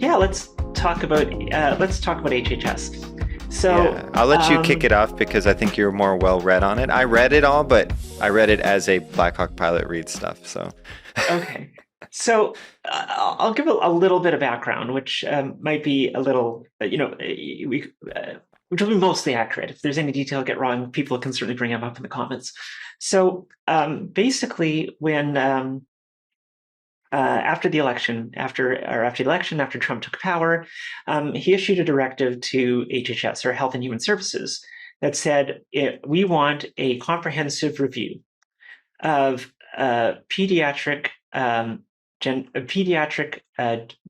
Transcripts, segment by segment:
Yeah, let's talk about HHS. So, Yeah, I'll let you kick it off because I think you're more well read on it. I read it all, but I read it as a Black Hawk pilot reads stuff. So, okay. So I'll give a little bit of background, which might be a little, which will be mostly accurate. If there's any detail I get wrong, people can certainly bring them up in the comments. So basically, when after the election, after Trump took power, he issued a directive to HHS, or Health and Human Services, that said we want a comprehensive review of pediatric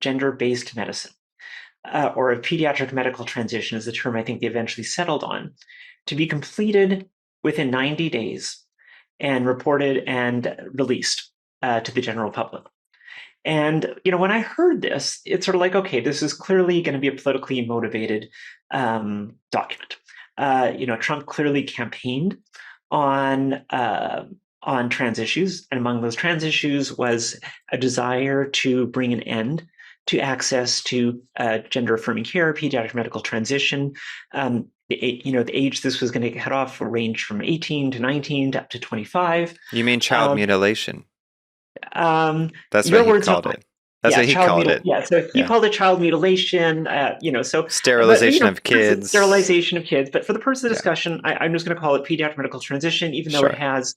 gender-based medicine, or a pediatric medical transition is the term I think they eventually settled on, to be completed within 90 days and reported and released to the general public. And when I heard this, it's sort of like, okay, this is clearly going to be a politically motivated document. Trump clearly campaigned on trans issues, and among those trans issues was a desire to bring an end to access to gender affirming care, pediatric medical transition. The age this was going to get cut off ranged from 18 to 19 to up to 25. you mean child mutilation? That's what Your he words, not called mine. it. That's Yeah, what he called it. Yeah, so he Yeah. called it child mutilation. Sterilization of kids. Sterilization of kids. But for the purpose of the Yeah, discussion, I'm just going to call it pediatric medical transition, even though it sure. has,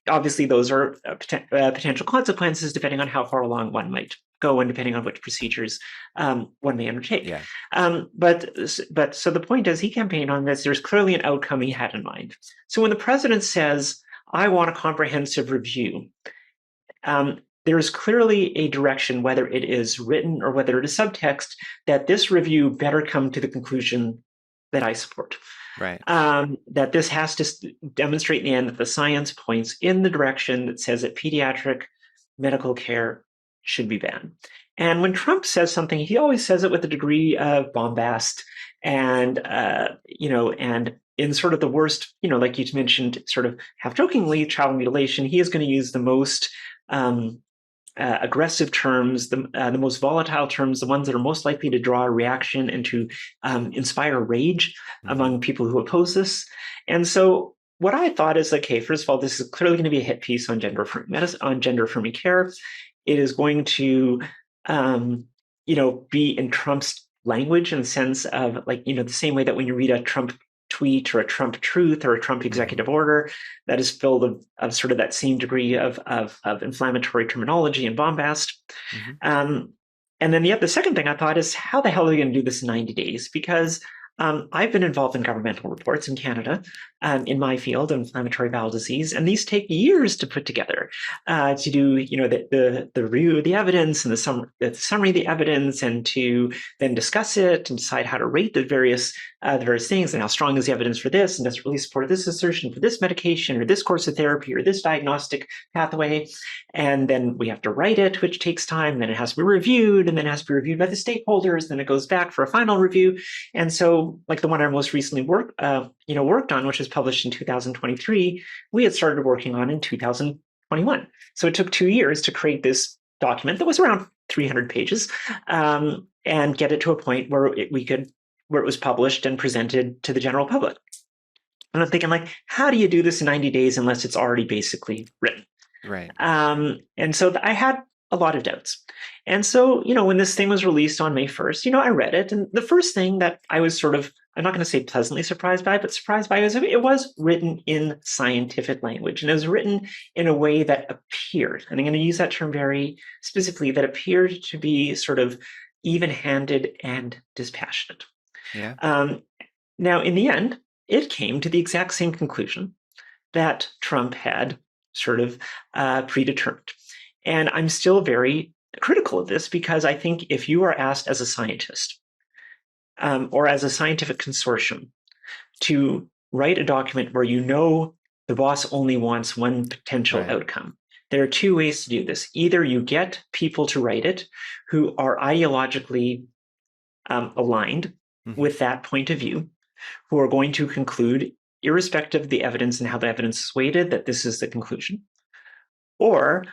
obviously, those are potential consequences depending on how far along one might go and depending on which procedures one may undertake. Yeah. But so the point is, he campaigned on this. There's clearly an outcome he had in mind. So when the president says, "I want a comprehensive review," there is clearly a direction, whether it is written or whether it is subtext, that this review better come to the conclusion that I support. Right. That this has to demonstrate in the end that the science points in the direction that says that pediatric medical care should be banned. And when Trump says something, he always says it with a degree of bombast and in sort of the worst, like you mentioned, sort of half jokingly, child mutilation. He is going to use the most aggressive terms, the most volatile terms, the ones that are most likely to draw a reaction and to inspire rage among people who oppose this. And so what I thought is, okay, first of all, this is clearly going to be a hit piece on gender affirming medicine, on gender affirming care. It is going to, be in Trump's language in the sense of, like, the same way that when you read a Trump tweet or a Trump truth or a Trump executive order that is filled of sort of that same degree of inflammatory terminology and bombast. And then the second thing I thought is, how the hell are we going to do this in 90 days? Because I've been involved in governmental reports in Canada in my field of inflammatory bowel disease, and these take years to put together, to do the review of the evidence and the summary of the evidence, and to then discuss it and decide how to rate the various things, and how strong is the evidence for this, and does it really support this assertion for this medication or this course of therapy or this diagnostic pathway. And then we have to write it, which takes time. Then it has to be reviewed, and then it has to be reviewed by the stakeholders. Then it goes back for a final review. And so, like the one I most recently worked on, which was published in 2023, we had started working on in 2021. So it took 2 years to create this document that was around 300 pages, and get it to a point where it was published and presented to the general public. And I'm thinking, like, how do you do this in 90 days unless it's already basically written? Right. And so I had a lot of doubts. And so, when this thing was released on May 1st, I read it. And the first thing that I was sort of, I'm not going to say pleasantly surprised by, but surprised by, was it was written in scientific language. And it was written in a way that appeared, and I'm going to use that term very specifically, that appeared to be sort of even-handed and dispassionate. Yeah. Now, in the end, it came to the exact same conclusion that Trump had sort of predetermined. And I'm still very critical of this, because I think if you are asked as a scientist or as a scientific consortium to write a document where the boss only wants one potential outcome, there are two ways to do this. Either you get people to write it who are ideologically aligned with that point of view, who are going to conclude, irrespective of the evidence and how the evidence is weighted, that this is the conclusion. Or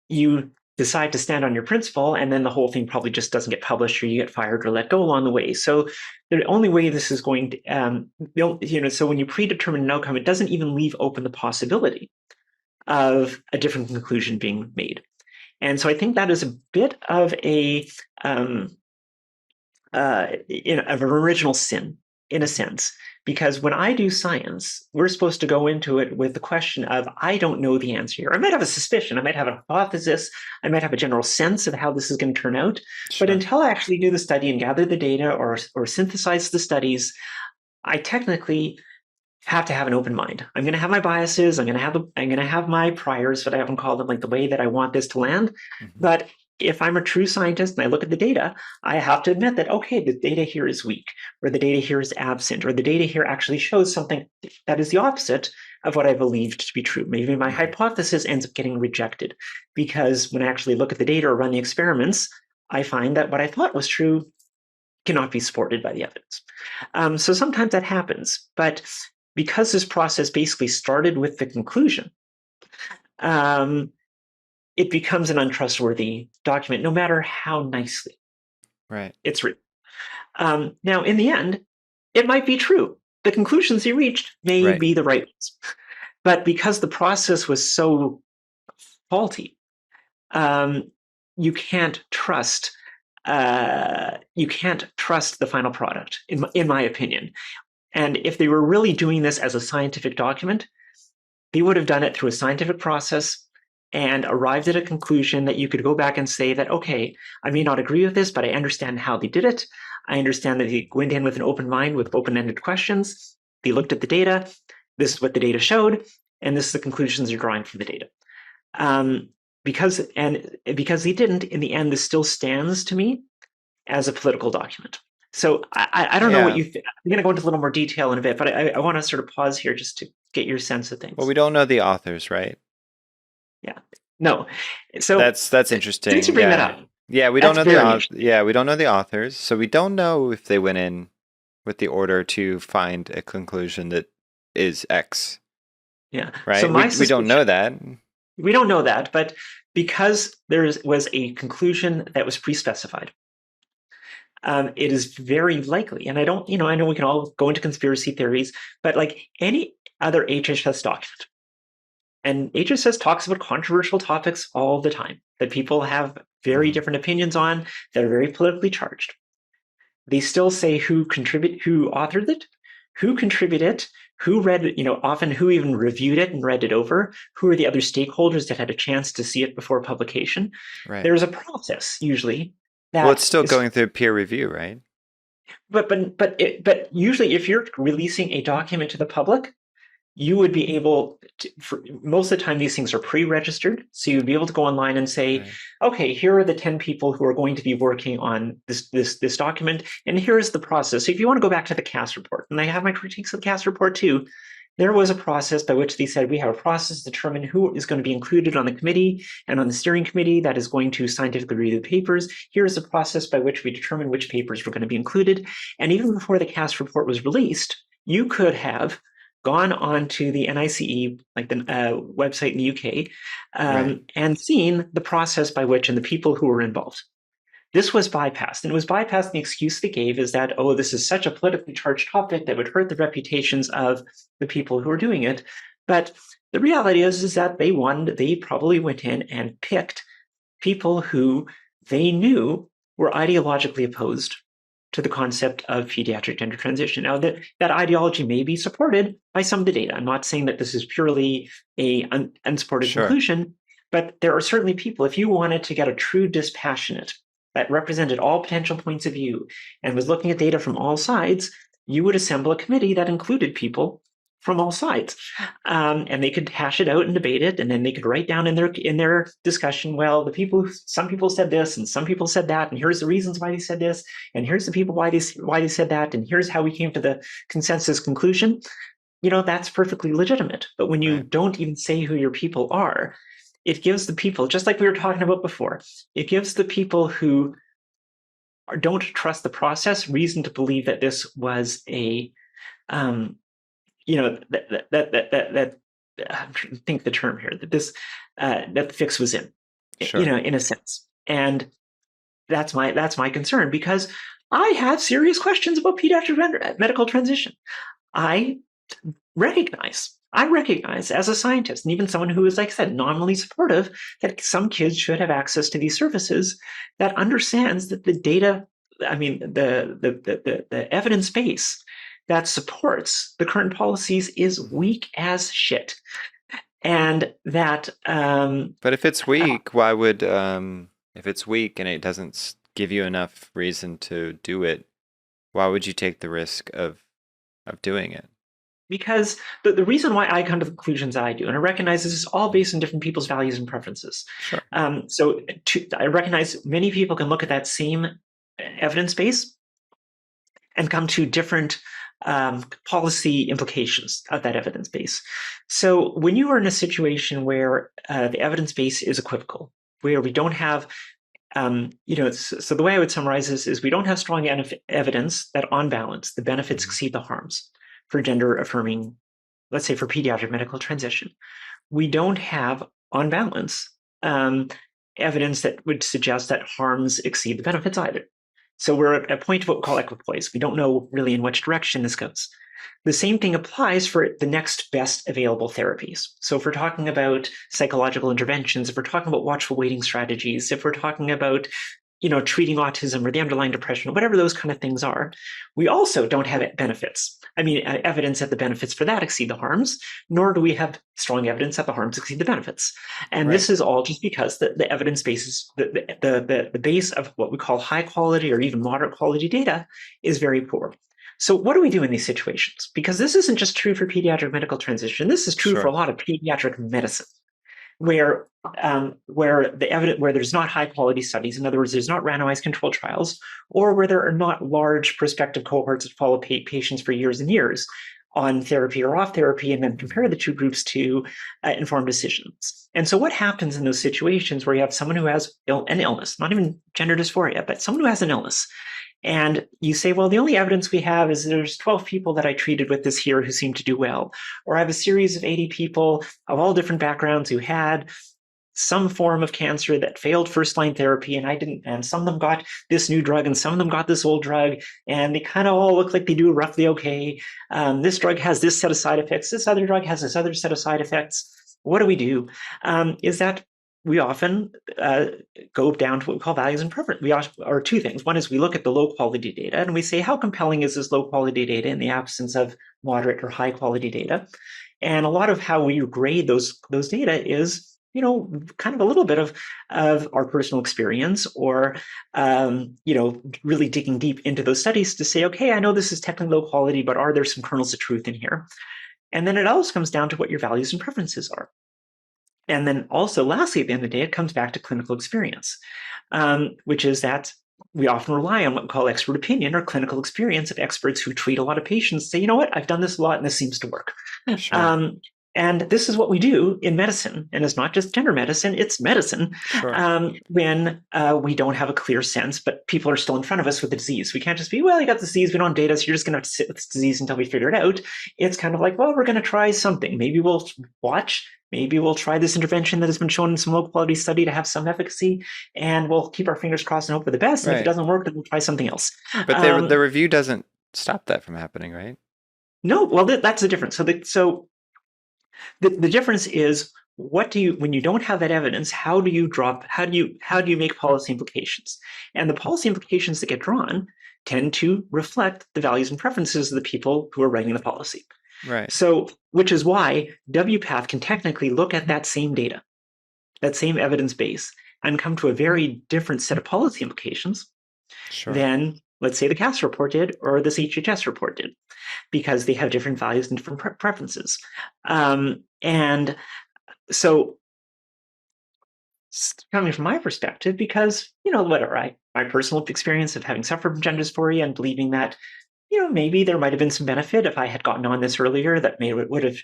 you decide to stand on your principle, and then the whole thing probably just doesn't get published, or you get fired or let go along the way. So the only way this is going to, so when you predetermine an outcome, it doesn't even leave open the possibility of a different conclusion being made. And so I think that is a bit of of an original sin, in a sense, because when I do science, we're supposed to go into it with the question of, I don't know the answer here. I might have a suspicion, I might have a hypothesis, I might have a general sense of how this is going to turn out. Sure. But until I actually do the study and gather the data or synthesize the studies, I technically have to have an open mind. I'm going to have my biases. I'm going to have my priors, but I haven't called them, like the way that I want this to land. Mm-hmm. But if I'm a true scientist and I look at the data, I have to admit that, okay, the data here is weak, or the data here is absent, or the data here actually shows something that is the opposite of what I believed to be true. Maybe my hypothesis ends up getting rejected because when I actually look at the data or run the experiments, I find that what I thought was true cannot be supported by the evidence. So sometimes that happens, but because this process basically started with the conclusion, it becomes an untrustworthy document, no matter how nicely it's written. Now, in the end, it might be true. The conclusions he reached may be the right ones. But because the process was so faulty, you can't trust the final product, in my opinion. And if they were really doing this as a scientific document, they would have done it through a scientific process and arrived at a conclusion that you could go back and say that, okay, I may not agree with this, but I understand how they did it. I understand that they went in with an open mind with open-ended questions. They looked at the data. This is what the data showed, and this is the conclusions they're drawing from the data. Because they didn't, in the end, this still stands to me as a political document. So I don't know what you think. I'm going to go into a little more detail in a bit, but I want to sort of pause here just to get your sense of things. Well, we don't know the authors, right? Yeah. No. So that's interesting. Since you bring that up. Yeah, we don't know we don't know the authors, so we don't know if they went in with the order to find a conclusion that is X. Yeah. Right. So we don't know that. We don't know that, but because there was a conclusion that was pre-specified, it is very likely, and I know we can all go into conspiracy theories, but like any other HHS document, and HHS talks about controversial topics all the time that people have very different opinions on, that are very politically charged. They still say who authored it, who contributed it, who read it, often who even reviewed it and read it over, who are the other stakeholders that had a chance to see it before publication. Right. There's a process usually. Well, it's still going through peer review, right? But usually, if you're releasing a document to the public, you would be able to, most of the time, these things are pre-registered. So you'd be able to go online and say, okay, here are the 10 people who are going to be working on this document, and here's the process. So if you want to go back to the CAS report, and I have my critiques of the CAS report too, there was a process by which they said we have a process to determine who is going to be included on the committee and on the steering committee that is going to scientifically review the papers. Here's the process by which we determine which papers were going to be included. And even before the CAS report was released, you could have gone on to the NICE, like the website in the UK, and seen the process by which and the people who were involved. This was bypassed, and it was bypassed. And the excuse they gave is that, oh, this is such a politically charged topic that would hurt the reputations of the people who are doing it. But the reality is that they probably went in and picked people who they knew were ideologically opposed to the concept of pediatric gender transition. Now, that ideology may be supported by some of the data. I'm not saying that this is purely an unsupported conclusion, but there are certainly people, if you wanted to get a true dispassionate that represented all potential points of view and was looking at data from all sides, you would assemble a committee that included people from all sides, and they could hash it out and debate it, and then they could write down in their discussion, well, some people said this and some people said that, and here's the reasons why they said this, and here's the people why they said that, and here's how we came to the consensus conclusion. That's perfectly legitimate. But when you don't even say who your people are, it gives the people, just like we were talking about before, it gives the people who don't trust the process reason to believe that this was a I'm trying to think the term here, that the fix was in. Sure. in a sense. And that's my concern, because I have serious questions about pediatric medical transition. I recognize as a scientist, and even someone who is, like I said, nominally supportive, that some kids should have access to these services, that understands that the data, I mean, the evidence base that supports the current policies is weak as shit. And that But if it's weak, why would if it's weak and it doesn't give you enough reason to do it, why would you take the risk of doing it? because the reason why I come to the conclusions that I do, and I recognize this is all based on different people's values and preferences. Sure. I recognize many people can look at that same evidence base and come to different policy implications of that evidence base. So when you are in a situation where the evidence base is equivocal, where we don't have so the way I would summarize this is we don't have strong evidence that on balance, the benefits exceed the harms for gender affirming, let's say for pediatric medical transition. We don't have on balance evidence that would suggest that harms exceed the benefits either. So we're at a point of what we call equipoise. We don't know really in which direction this goes. The same thing applies for the next best available therapies. So if we're talking about psychological interventions, if we're talking about watchful waiting strategies, if we're talking about treating autism or the underlying depression, whatever those kind of things are, we also don't have benefits. I mean, evidence that the benefits for that exceed the harms, nor do we have strong evidence that the harms exceed the benefits. And this is all just because the evidence base is the base of what we call high quality or even moderate quality data is very poor. So what do we do in these situations? Because this isn't just true for pediatric medical transition. This is true for a lot of pediatric medicine, where there's not high quality studies. In other words, there's not randomized controlled trials, or where there are not large prospective cohorts that follow patients for years and years on therapy or off therapy, and then compare the two groups to inform decisions. And so what happens in those situations where you have someone who has an illness, not even gender dysphoria, but someone who has an illness, and you say, well, the only evidence we have is there's 12 people that I treated with this here who seem to do well. Or I have a series of 80 people of all different backgrounds who had some form of cancer that failed first-line therapy, and I didn't, and some of them got this new drug and some of them got this old drug, and they kind of all look like they do roughly okay. This drug has this set of side effects. This other drug has this other set of side effects. What do we do? Is that we often go down to what we call values and preference. Or two things. One is we look at the low quality data and we say, how compelling is this low quality data in the absence of moderate or high quality data? And a lot of how we grade those data is, kind of a little bit of our personal experience, or, really digging deep into those studies to say, okay, I know this is technically low quality, but are there some kernels of truth in here? And then it always comes down to what your values and preferences are. And then also, lastly, at the end of the day, it comes back to clinical experience, which is that we often rely on what we call expert opinion or clinical experience of experts who treat a lot of patients, say, you know what, I've done this a lot and this seems to work. Sure. And this is what we do in medicine. And it's not just gender medicine, it's medicine. Sure. When we don't have a clear sense, but people are still in front of us with the disease. We can't just be, well, you got the disease, we don't have data, so you're just going to have to sit with this disease until we figure it out. It's kind of like, well, we're going to try something. Maybe we'll watch. Maybe we'll try this intervention that has been shown in some low quality study to have some efficacy, and we'll keep our fingers crossed and hope for the best. And if it doesn't work, then we'll try something else. But the review doesn't stop that from happening, right? No, well, that's the difference. So the difference is, when you don't have that evidence, how do you make policy implications? And the policy implications that get drawn tend to reflect the values and preferences of the people who are writing the policy. Right. So, which is why WPATH can technically look at that same data, that same evidence base, and come to a very different set of policy implications than, let's say, the CAS report did or this HHS report did, because they have different values and different preferences. And so, coming from my perspective, because, whatever, my personal experience of having suffered from gender dysphoria and believing that, maybe there might have been some benefit if I had gotten on this earlier that would have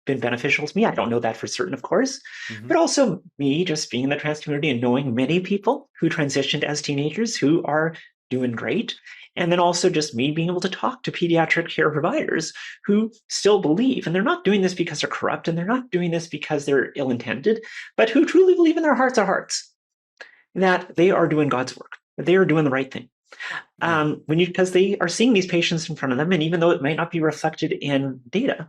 been beneficial to me. I don't know that for certain, of course, but also me just being in the trans community and knowing many people who transitioned as teenagers who are doing great. And then also just me being able to talk to pediatric care providers who still believe, and they're not doing this because they're corrupt, and they're not doing this because they're ill-intended, but who truly believe in their hearts of hearts that they are doing God's work, that they are doing the right thing. Because they are seeing these patients in front of them, and even though it might not be reflected in data,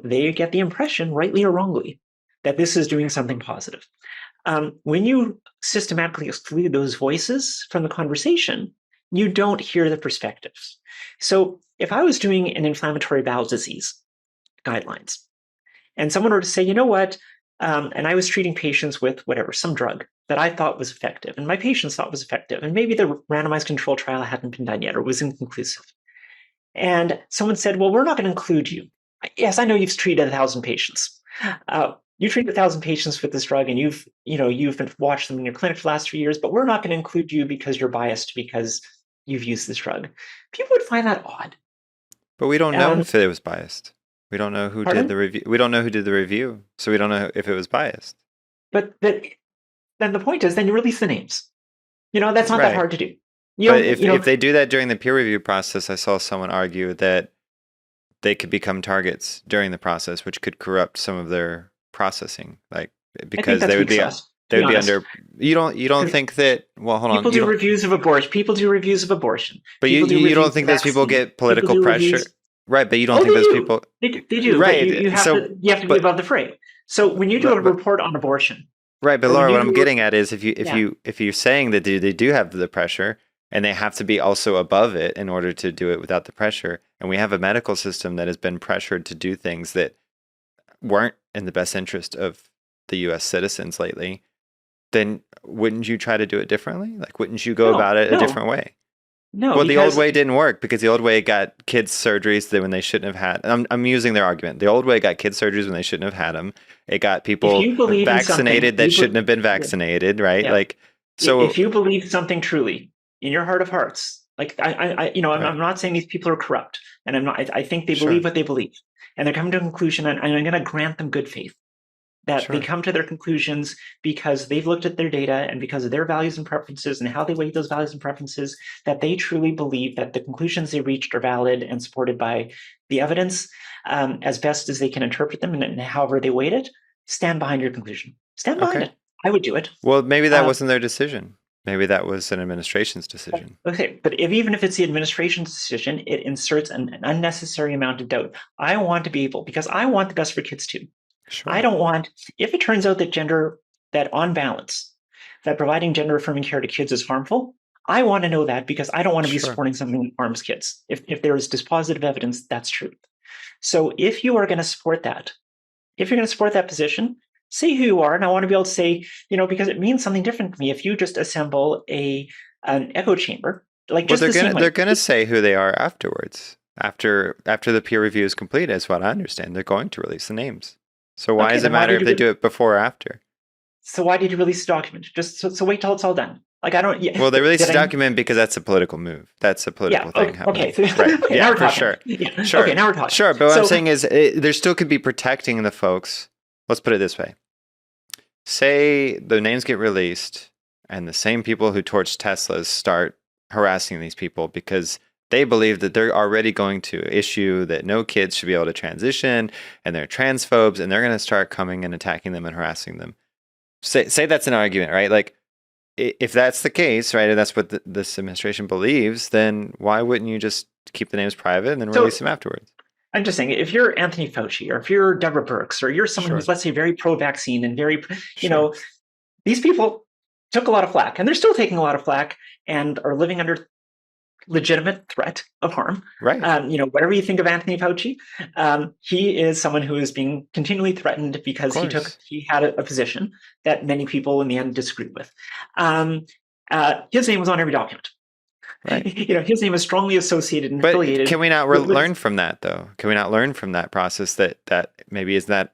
they get the impression, rightly or wrongly, that this is doing something positive. When you systematically exclude those voices from the conversation, you don't hear the perspectives. So if I was doing an inflammatory bowel disease guidelines, and someone were to say, you know what, and I was treating patients with whatever, some drug that I thought was effective, and my patients thought was effective, and maybe the randomized control trial hadn't been done yet or was inconclusive. And someone said, well, we're not going to include you. Yes, I know you've treated 1,000 patients. You treated 1,000 patients with this drug, and you've been watched them in your clinic for the last 3 years, but we're not going to include you because you're biased because you've used this drug. People would find that odd. But we don't know if it was biased. We don't know who did the review. We don't know who did the review, so we don't know if it was biased. But then the point is, then you release the names. That's not that hard to do. But if they do that during the peer review process, I saw someone argue that they could become targets during the process, which could corrupt some of their processing, because they would be under. You don't think that? Well, hold on. People do reviews of abortion. People do reviews of abortion. But you don't think those people get political pressure, right? But you don't think those people. They do. Right. But you have to be above the fray. So when you do a report on abortion, right? But Laura, what I'm getting at is if you're saying that they do have the pressure, and they have to be also above it in order to do it without the pressure. And we have a medical system that has been pressured to do things that weren't in the best interest of the U.S. citizens lately. Then wouldn't you try to do it differently? Wouldn't you go about it a different way? No. Well, the old way didn't work because the old way got kids surgeries when they shouldn't have had. I'm using their argument. The old way got kids surgeries when they shouldn't have had them. It got people vaccinated that shouldn't have been vaccinated, right? Yeah. So if you believe something truly in your heart of hearts, I'm not saying these people are corrupt, and I'm not. I think they believe what they believe, and they're coming to a conclusion, and I'm going to grant them good faith that they come to their conclusions because they've looked at their data and because of their values and preferences and how they weight those values and preferences, that they truly believe that the conclusions they reached are valid and supported by the evidence as best as they can interpret them, and however they weight it. Stand behind your conclusion. Stand behind it. I would do it. Well, maybe that wasn't their decision. Maybe that was an administration's decision. Okay, but even if it's the administration's decision, it inserts an unnecessary amount of doubt. I want to be able, because I want the best for kids too. Sure. I don't want, if it turns out that on balance, that providing gender affirming care to kids is harmful, I want to know that because I don't want to be supporting something that harms kids. If there is dispositive evidence, that's truth. So if you are going to support that, position, say who you are, and I want to be able to say, because it means something different to me. If you just assemble an echo chamber, they're going to say who they are afterwards. After the peer review is complete, is what I understand. They're going to release the names. So why does it matter if they do it before or after? So why did you release the document? Just so wait till it's all done. I don't. Yeah. Well, they released the document because that's a political move. That's a political thing happening. Okay. Right. Yeah, for sure. Yeah. Sure. Okay, now we're talking. Sure, but what I'm saying is there still could be protecting the folks. Let's put it this way. Say the names get released and the same people who torched Teslas start harassing these people because they believe that they're already going to issue that no kids should be able to transition and they're transphobes and they're going to start coming and attacking them and harassing them. Say that's an argument, right? If that's the case, right, and that's what this administration believes, then why wouldn't you just keep the names private and then release them afterwards? I'm just saying, if you're Anthony Fauci or if you're Deborah Birx or you're someone who's, let's say, very pro-vaccine and very, these people took a lot of flack and they're still taking a lot of flack and are living under legitimate threat of harm. Right. Whatever you think of Anthony Fauci, he is someone who is being continually threatened because he had a position that many people in the end disagreed with. His name was on every document. Right. His name is strongly associated and affiliated. But can we not learn from that, though? Can we not learn from that process that maybe is that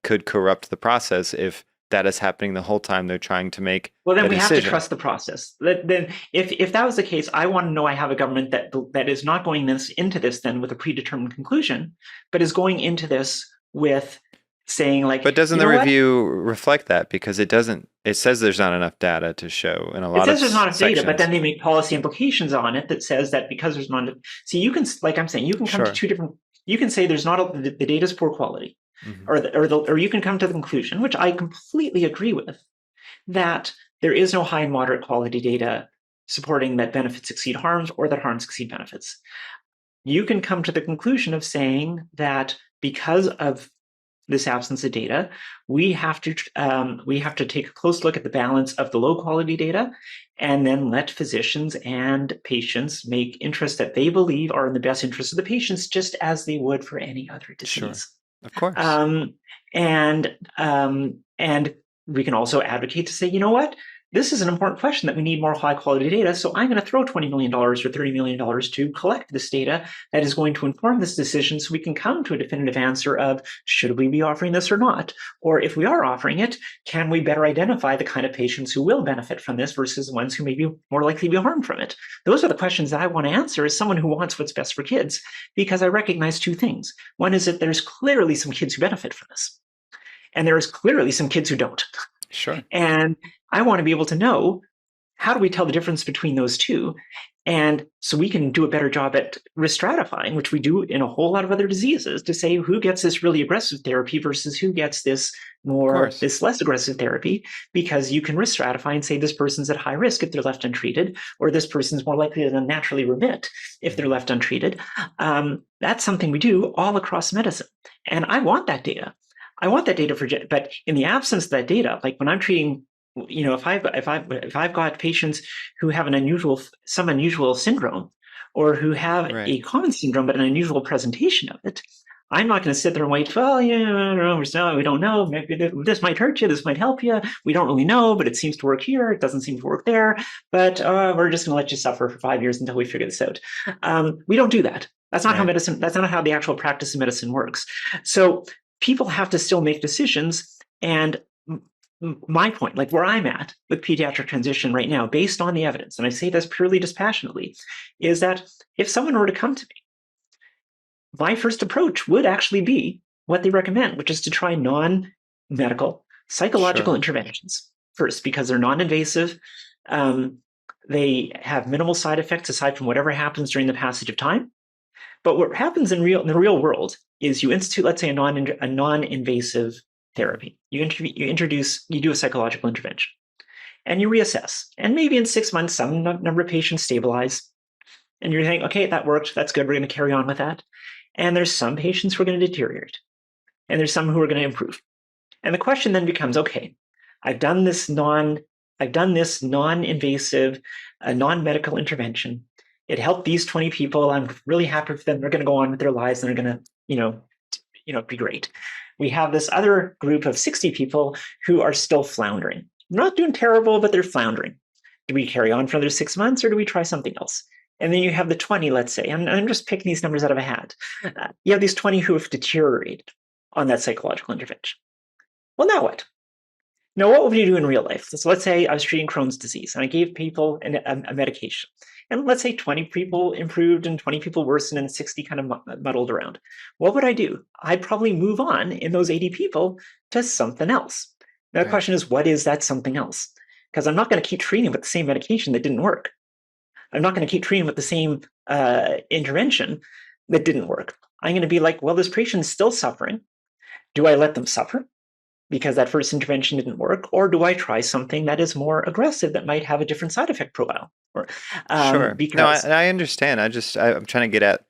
could corrupt the process if that is happening the whole time they're trying to make Well, then we decision. have to trust the process. Then if that was the case, I want to know I have a government that is not going into this then with a predetermined conclusion, but is going into this with saying like, But doesn't you the know what? review reflect that? Because it doesn't. It says there's not enough data to show in a It lot of says there's not enough data, but sections. then they make policy implications on it that says that because there's not, see, you can, like I'm saying, you can come to Sure. two different. You can say there's not the data is poor quality, Hmm. or you can come to the conclusion, which I completely agree with, that there is no high and moderate quality data supporting that benefits exceed harms or that harms exceed benefits. You can come to the conclusion of saying that because of this absence of data, we have to take a close look at the balance of the low quality data, and then let physicians and patients make interests that they believe are in the best interest of the patients, just as they would for any other Sure. disease. Of course. And we can also advocate to say, you know what? This is an important question that we need more high quality data. So I'm going to throw $20 million or $30 million to collect this data that is going to inform this decision so we can come to a definitive answer of should we be offering this or not? Or if we are offering it, can we better identify the kind of patients who will benefit from this versus the ones who may be more likely to be harmed from it? Those are the questions that I want to answer as someone who wants what's best for kids, because I recognize two things. One is that there's clearly some kids who benefit from this, and there's clearly some kids who don't. Sure. And I want to be able to know, how do we tell the difference between those two? And so we can do a better job at risk stratifying, which we do in a whole lot of other diseases, to say who gets this really aggressive therapy versus who gets this Of course. less aggressive therapy, because you can risk stratify and say this person's at high risk if they're left untreated, or this person's more likely to naturally remit if they're left untreated. That's something we do all across medicine. And I want that data. I want that data but in the absence of that data, like when I'm treating, if I've got patients who have some unusual syndrome, or who have Right. a common syndrome but an unusual presentation of it, I'm not going to sit there and wait. Well, yeah, we don't know. Maybe this might hurt you. This might help you. We don't really know, but it seems to work here. It doesn't seem to work there. But we're just going to let you suffer for 5 years until we figure this out. We don't do that. That's not how Right. medicine. That's not how the actual practice of medicine works. So people have to still make decisions. And my point, like where I'm at with pediatric transition right now, based on the evidence, and I say this purely dispassionately, is that if someone were to come to me, my first approach would actually be what they recommend, which is to try non-medical psychological Sure. interventions first, because they're non-invasive. They have minimal side effects aside from whatever happens during the passage of time. But what happens in the real world is you institute, let's say, a non-invasive therapy. You do a psychological intervention, and you reassess. And maybe in 6 months, some number of patients stabilize, and you're thinking, okay, that worked. That's good. We're going to carry on with that. And there's some patients who are going to deteriorate, and there's some who are going to improve. And the question then becomes, okay, I've done this non-invasive, non-medical intervention. It helped these 20 people. I'm really happy for them. They're going to go on with their lives, and they're going to, be great. We have this other group of 60 people who are still floundering. They're not doing terrible, but they're floundering. Do we carry on for another 6 months, or do we try something else? And then you have the 20, let's say, and I'm just picking these numbers out of a hat. You have these 20 who have deteriorated on that psychological intervention. Well, now what? Now, what would you do in real life? So let's say I was treating Crohn's disease and I gave people a medication. And let's say 20 people improved and 20 people worsened and 60 kind of muddled around. What would I do? I'd probably move on in those 80 people to something else. Now, the question is, what is that something else? Because I'm not going to keep treating with the same medication that didn't work. I'm not going to keep treating with the same intervention that didn't work. I'm going to be like, well, this patient's still suffering. Do I let them suffer because that first intervention didn't work, or do I try something that is more aggressive that might have a different side effect profile? Sure. No, Because I understand. I'm trying to get at.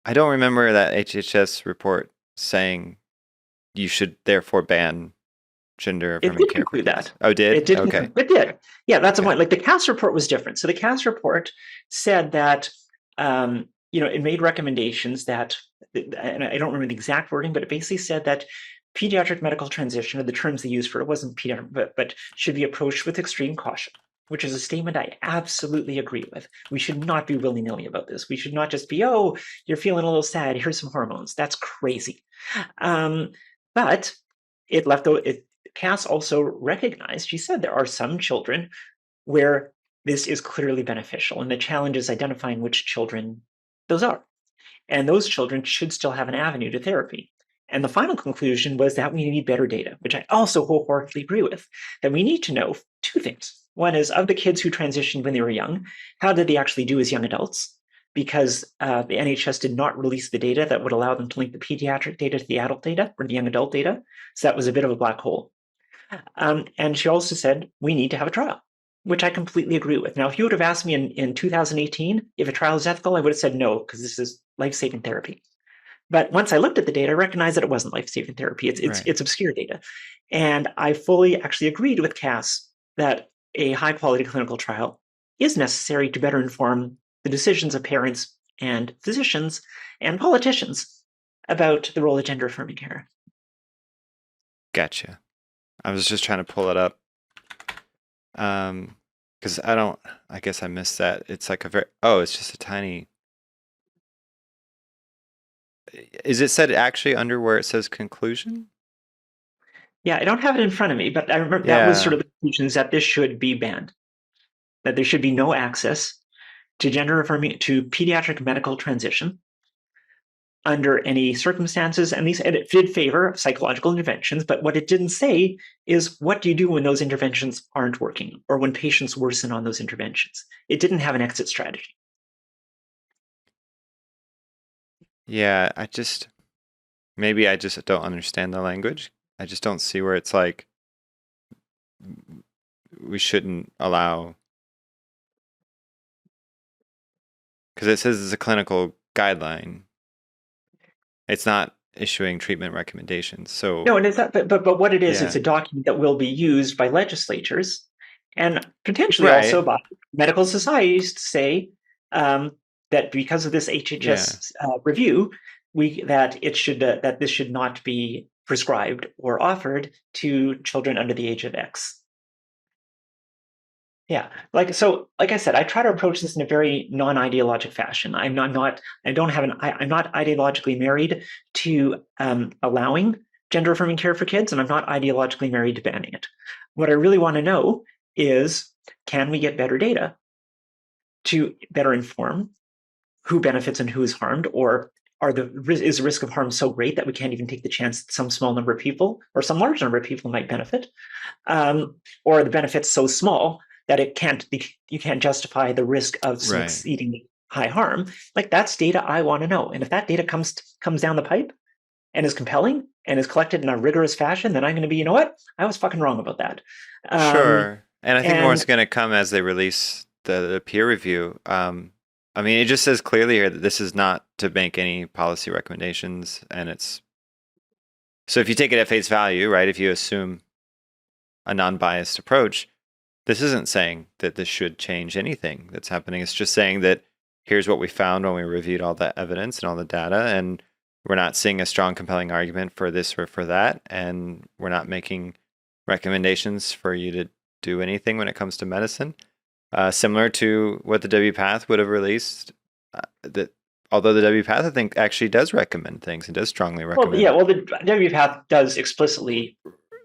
I don't remember that HHS report saying you should therefore ban gender it affirming did care for conclude kids. that. Oh, did? It did. Okay. It did. Yeah, that's the Okay. point. Like the CAS report was different. So the CAS report said that it made recommendations that, and I don't remember the exact wording, but it basically said that pediatric medical transition, or the terms they used for it, wasn't pediatric, but should be approached with extreme caution, which is a statement I absolutely agree with. We should not be willy-nilly about this. We should not just be, oh, you're feeling a little sad, here's some hormones. That's crazy. But Cass also recognized, she said there are some children where this is clearly beneficial, and the challenge is identifying which children those are. And those children should still have an avenue to therapy. And the final conclusion was that we need better data, which I also wholeheartedly agree with, that we need to know two things. One is, of the kids who transitioned when they were young, how did they actually do as young adults? Because the NHS did not release the data that would allow them to link the pediatric data to the adult data or the young adult data. So that was a bit of a black hole. And she also said, we need to have a trial, which I completely agree with. Now, if you would have asked me in 2018 if a trial is ethical, I would have said no, because this is life-saving therapy. But once I looked at the data, I recognized that it wasn't life-saving therapy. It's obscure data. And I fully actually agreed with Cass that a high-quality clinical trial is necessary to better inform the decisions of parents and physicians and politicians about the role of gender-affirming care. Gotcha. I was just trying to pull it up. Because I guess I missed that. It's like it's just a tiny. Is it said actually under where it says conclusion? Yeah, I don't have it in front of me, but I remember that was sort of the conclusion, is that this should be banned, that there should be no access to to pediatric medical transition under any circumstances. And it did favor psychological interventions, but what it didn't say is, what do you do when those interventions aren't working or when patients worsen on those interventions? It didn't have an exit strategy. Yeah, maybe I just don't understand the language. I just don't see where it's like we shouldn't allow, because it says it's a clinical guideline. It's not issuing treatment recommendations. So no, and it's not, but what it is, it's a document that will be used by legislatures and potentially also by medical societies to say that because of this HHS review, that this should not be prescribed or offered to children under the age of X. Yeah, like I said, I try to approach this in a very non-ideologic fashion. I'm not ideologically married to allowing gender-affirming care for kids, and I'm not ideologically married to banning it. What I really want to know is, can we get better data to better inform who benefits and who is harmed, or is the risk of harm so great that we can't even take the chance that some small number of people or some large number of people might benefit, or the benefits so small that you can't justify the risk of exceeding high harm. Like, that's data I want to know. And if that data comes down the pipe and is compelling and is collected in a rigorous fashion, then I'm going to be, you know what? I was fucking wrong about that. Sure. And I think more is going to come as they release the peer review. I mean, it just says clearly here that this is not to make any policy recommendations. And so if you take it at face value, right, if you assume a non-biased approach, this isn't saying that this should change anything that's happening. It's just saying that here's what we found when we reviewed all that evidence and all the data, and we're not seeing a strong, compelling argument for this or for that, and we're not making recommendations for you to do anything when it comes to medicine. Similar to what the WPATH would have released, although the WPATH, I think, actually does recommend things and does strongly recommend. Well, the WPATH does explicitly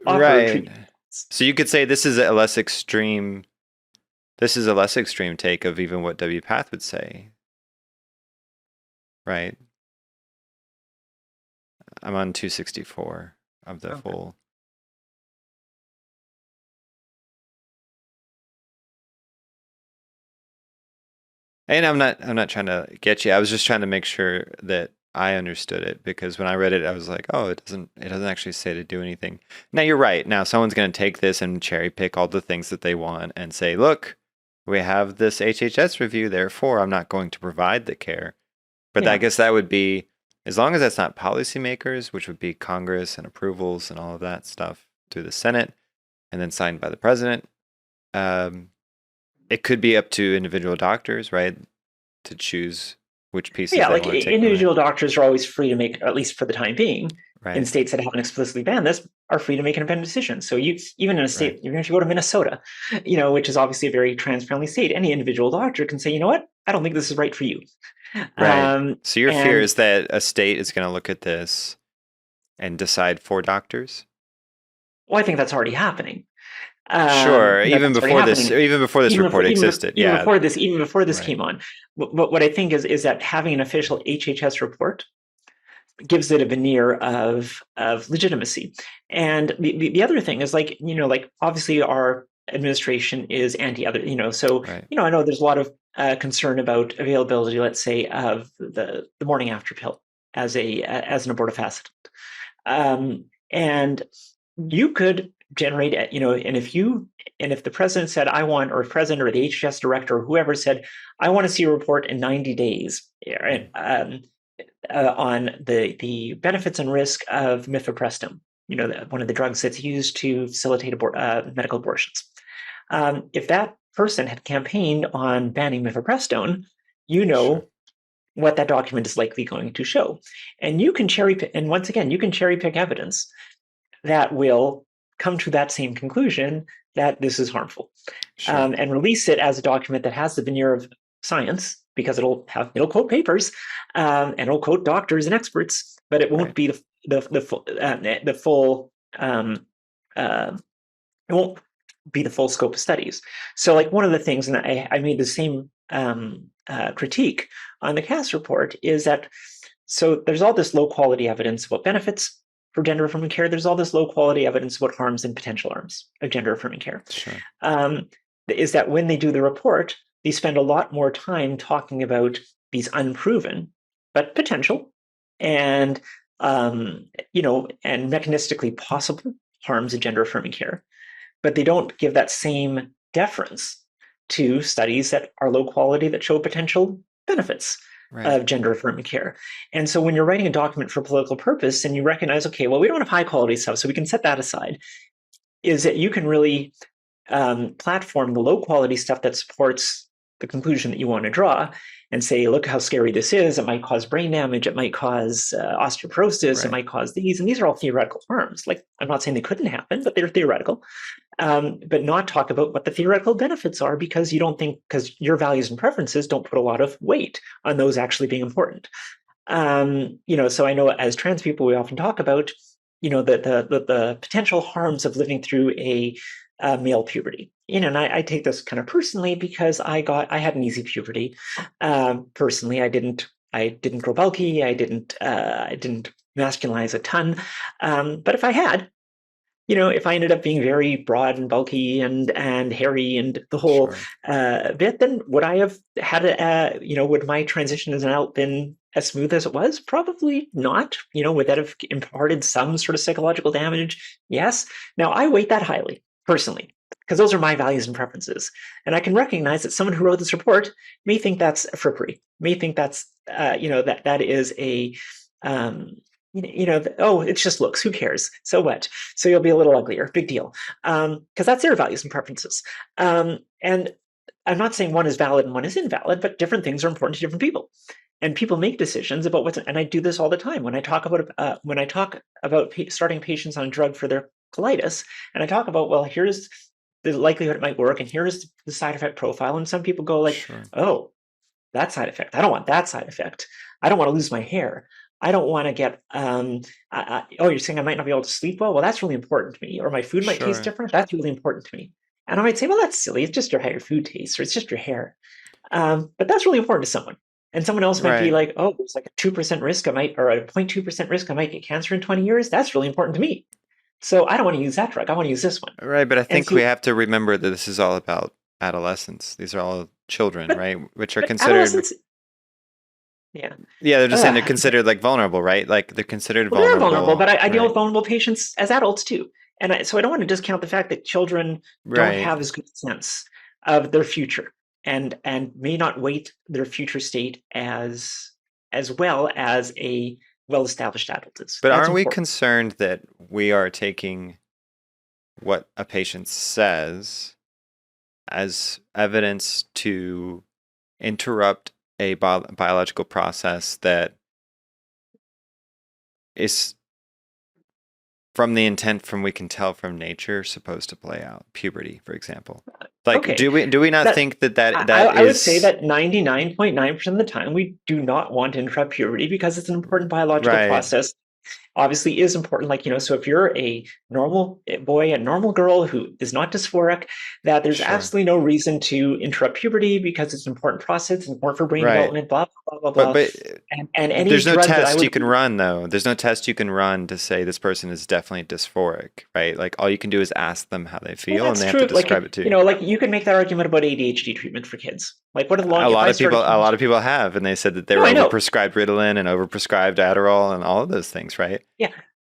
offer treatment. So you could say this is a less extreme take of even what WPATH would say, right? I'm on 264 of the full. And I'm not trying to get you. I was just trying to make sure that I understood it, because when I read it, I was like, oh, it doesn't actually say to do anything. Now you're right. Now someone's going to take this and cherry pick all the things that they want and say, look, we have this HHS review, therefore I'm not going to provide the care. But I guess that would be, as long as that's not policymakers, which would be Congress and approvals and all of that stuff through the Senate and then signed by the president, it could be up to individual doctors, right, to choose which pieces. Yeah, like individual doctors are always free to make, at least for the time being, in states that haven't explicitly banned this, are free to make an independent decision. So even in a state, even if you go to Minnesota, which is obviously a very trans-friendly state, any individual doctor can say, you know what, I don't think this is right for you. Right. So your fear is that a state is going to look at this and decide for doctors? Well, I think that's already happening. Sure, even before this report existed. Even before this came on. What I think is that having an official HHS report gives it a veneer of legitimacy. And the other thing is, like, like, obviously our administration is anti-other, so Right. I know there's a lot of concern about availability, let's say, of the morning after pill as an abortifacient. And you could generate, and if the president said, I want, or president or the HHS director or whoever said, I want to see a report in 90 days, right, on the benefits and risk of mifepristone, one of the drugs that's used to facilitate medical abortions. If that person had campaigned on banning mifepristone, Sure. what that document is likely going to show. And you can cherry pick, and once again, you can cherry pick evidence that will come to that same conclusion that this is harmful, Sure. and release it as a document that has the veneer of science, because it'll quote papers, and it'll quote doctors and experts, but it won't be the full it won't be the full scope of studies. So, like, one of the things, and I made the same critique on the CAS report, is that so there's all this low quality evidence about benefits for gender affirming care. There's all this low quality evidence about harms and potential harms of gender affirming care. Sure. Is that when they do the report, they spend a lot more time talking about these unproven but potential and and mechanistically possible harms of gender affirming care, but they don't give that same deference to studies that are low quality that show potential benefits of gender affirming care. And so when you're writing a document for political purpose and you recognize, okay, well, we don't have high quality stuff, so we can set that aside, is that you can really platform the low quality stuff that supports the conclusion that you want to draw and say, look how scary this is. It might cause brain damage. It might cause osteoporosis. It might cause these. And these are all theoretical harms. Like, I'm not saying they couldn't happen, but they're theoretical. But not talk about what the theoretical benefits are, because your values and preferences don't put a lot of weight on those actually being important. So I know as trans people, we often talk about, the potential harms of living through a male puberty. And I take this kind of personally because I had an easy puberty. Personally, I didn't grow bulky. I didn't masculinize a ton. But if I had, if I ended up being very broad and bulky and hairy and the whole bit, then would I have had would my transition as an adult been as smooth as it was? Probably not. Would that have imparted some sort of psychological damage? Yes. Now, I weight that highly, personally, because those are my values and preferences. And I can recognize that someone who wrote this report may think that's frippery, may think that's, that is a, oh, it's just looks, who cares? So what? So you'll be a little uglier, big deal. Because that's their values and preferences. And I'm not saying one is valid and one is invalid, but different things are important to different people. And people make decisions about what's, and I do this all the time when I talk about starting patients on a drug for their colitis, and I talk about, well, here's the likelihood it might work, and here's the side effect profile. And some people go like, oh, that side effect, I don't want that side effect. I don't want to lose my hair. I don't want to get, oh, you're saying I might not be able to sleep well? Well, that's really important to me. Or my food might taste different. That's really important to me. And I might say, well, that's silly. It's just how your food tastes, or it's just your hair. But that's really important to someone. And someone else might be like, oh, there's like a 2% risk or a 0.2% risk I might get cancer in 20 years. That's really important to me. So I don't want to use that drug. I want to use this one. Right, but I think we have to remember that this is all about adolescents. These are all children, right? Which are considered... Yeah, they're just saying they're considered like vulnerable, right? Like they're considered vulnerable. They're vulnerable, but I deal with vulnerable patients as adults too. And so I don't want to discount the fact that children don't have as good a sense of their future and may not weight their future state as well as a well-established adult is. But aren't we concerned that we are taking what a patient says as evidence to interrupt a biological process that is, from the intent, from we can tell from nature, supposed to play out? Puberty, for example. Like, do we not think that I would say that 99.9% of the time we do not want to interrupt puberty because it's an important biological process. obviously is important. Like, so if you're a normal boy, a normal girl who is not dysphoric, that there's Sure. absolutely no reason to interrupt puberty because it's an important process, it's important for brain Right. development, blah, blah, blah, But blah, blah. And any there's no drug that I test you would can run though. There's no test you can run to say this person is definitely dysphoric, right? Like all you can do is ask them how they well, feel and that's they have to true. Like, describe it to you. like you can make that argument about ADHD treatment for kids. Like, what are the long? If I started, A lot of people have, and they said that they no, were I know. overprescribed Ritalin and overprescribed Adderall and all of those things, right? Yeah,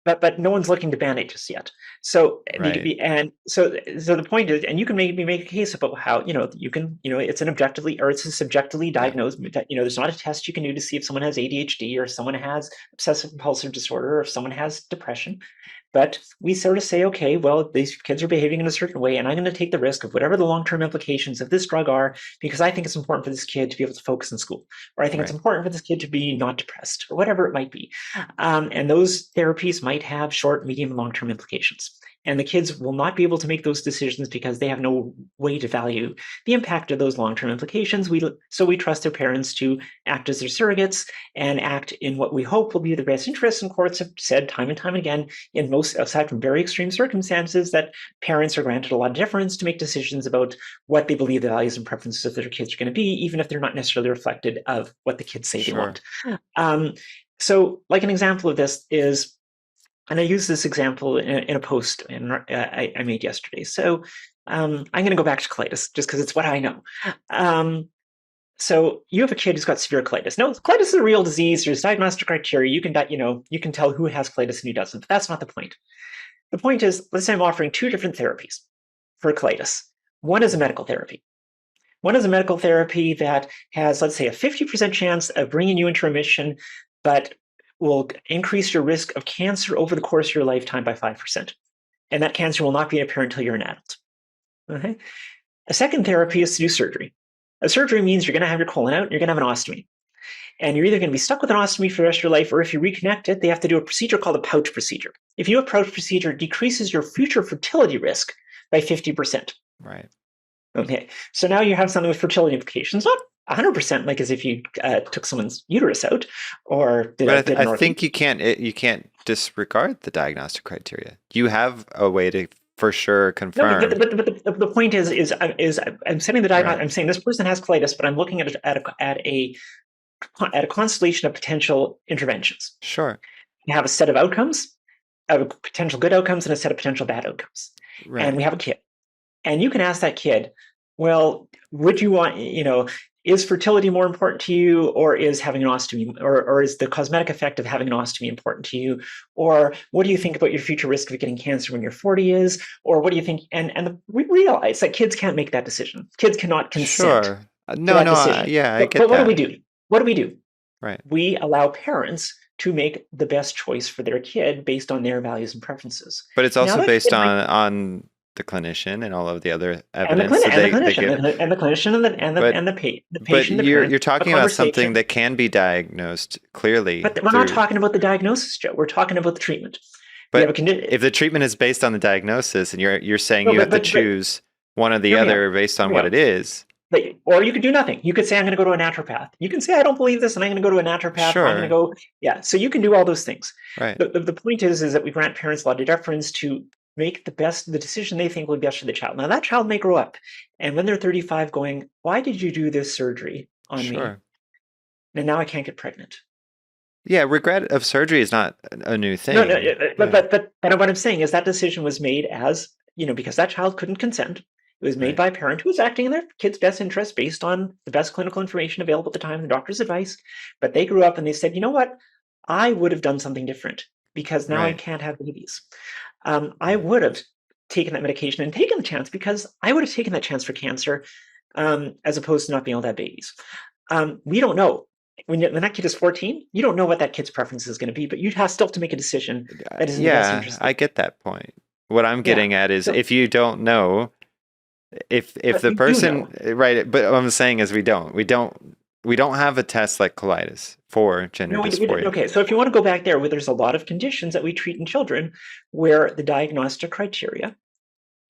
but no one's looking to ban it just yet. So Right. and so the point is, and you can maybe make a case about how you can it's an objectively or it's a subjectively Yeah. diagnosed. There's not a test you can do to see if someone has ADHD or someone has obsessive compulsive disorder or if someone has depression. But we sort of say, okay, well, these kids are behaving in a certain way, and I'm going to take the risk of whatever the long-term implications of this drug are, because I think it's important for this kid to be able to focus in school, or I think it's Right. important for this kid to be not depressed, or whatever it might be. And those therapies might have short, medium, and long-term implications. And the kids will not be able to make those decisions because they have no way to value the impact of those long-term implications. So we trust their parents to act as their surrogates and act in what we hope will be the best interests. And courts have said time and time again, in most, aside from very extreme circumstances, that parents are granted a lot of deference to make decisions about what they believe the values and preferences of their kids are going to be, even if they're not necessarily reflected of what the kids say they Sure. want. So, like an example of this is, and I use this example in a post I made yesterday. So I'm going to go back to colitis just because it's what I know. So you have a kid who's got severe colitis. No, colitis is a real disease. There's diagnostic criteria. You can tell who has colitis and who doesn't. But that's not the point. The point is, let's say I'm offering two different therapies for colitis. One is a medical therapy. One is a medical therapy that has, let's say, a 50% chance of bringing you into remission, but will increase your risk of cancer over the course of your lifetime by 5%. And that cancer will not be apparent until you're an adult. Okay? A second therapy is to do surgery. A surgery means you're going to have your colon out and you're going to have an ostomy. And you're either going to be stuck with an ostomy for the rest of your life, or if you reconnect it, they have to do a procedure called a pouch procedure. If you do a pouch procedure, it decreases your future fertility risk by 50%. Right. Okay, so now you have something with fertility implications, not 100% like as if you took someone's uterus out or did. But I think you can't disregard the diagnostic criteria. You have a way to for sure confirm. No, but the point is I'm setting the diagnosis. Right. I'm saying this person has colitis, but I'm looking at a constellation of potential interventions. Sure. You have a set of outcomes, of potential good outcomes, and a set of potential bad outcomes. Right. And we have a kid. And you can ask that kid, well, would you want, is fertility more important to you, or is having an ostomy, or is the cosmetic effect of having an ostomy important to you? Or what do you think about your future risk of getting cancer when you're 40 is? Or what do you think? And we realize that kids can't make that decision. Kids cannot consent. Sure. I get that. But what do we do? What do we do? Right. We allow parents to make the best choice for their kid based on their values and preferences. But it's also based on the clinician and all of the other evidence and the clinician and the patient. But you're talking about something that can be diagnosed clearly. But we're not talking about the diagnosis, Joe. We're talking about the treatment. But if the treatment is based on the diagnosis, and you're saying you have to choose one or the other based on what it is. Or you could do nothing. You could say, I'm going to go to a naturopath. You can say, I don't believe this, and I'm going to go to a naturopath. Sure. I'm going to go, So you can do all those things. Right. The point is that we grant parents a lot of deference to make the decision they think will be best for the child. Now, that child may grow up, and when they're 35 going, why did you do this surgery on me? And now I can't get pregnant. Yeah, regret of surgery is not a new thing. But what I'm saying is that decision was made as, because that child couldn't consent. It was made by a parent who was acting in their kid's best interest based on the best clinical information available at the time, the doctor's advice. But they grew up and they said, you know what? I would have done something different because now I can't have babies. I would have taken that medication and taken the chance because I would have taken that chance for cancer as opposed to not being able to have babies. We don't know. When that kid is 14, you don't know what that kid's preference is going to be, but you'd still have to make a decision that is in the best interest. I get that point. What I'm getting at is if you don't know, if the person right, but what I'm saying is we don't have a test like colitis for gender dysphoria. Okay, so if you want to go back there, where there's a lot of conditions that we treat in children where the diagnostic criteria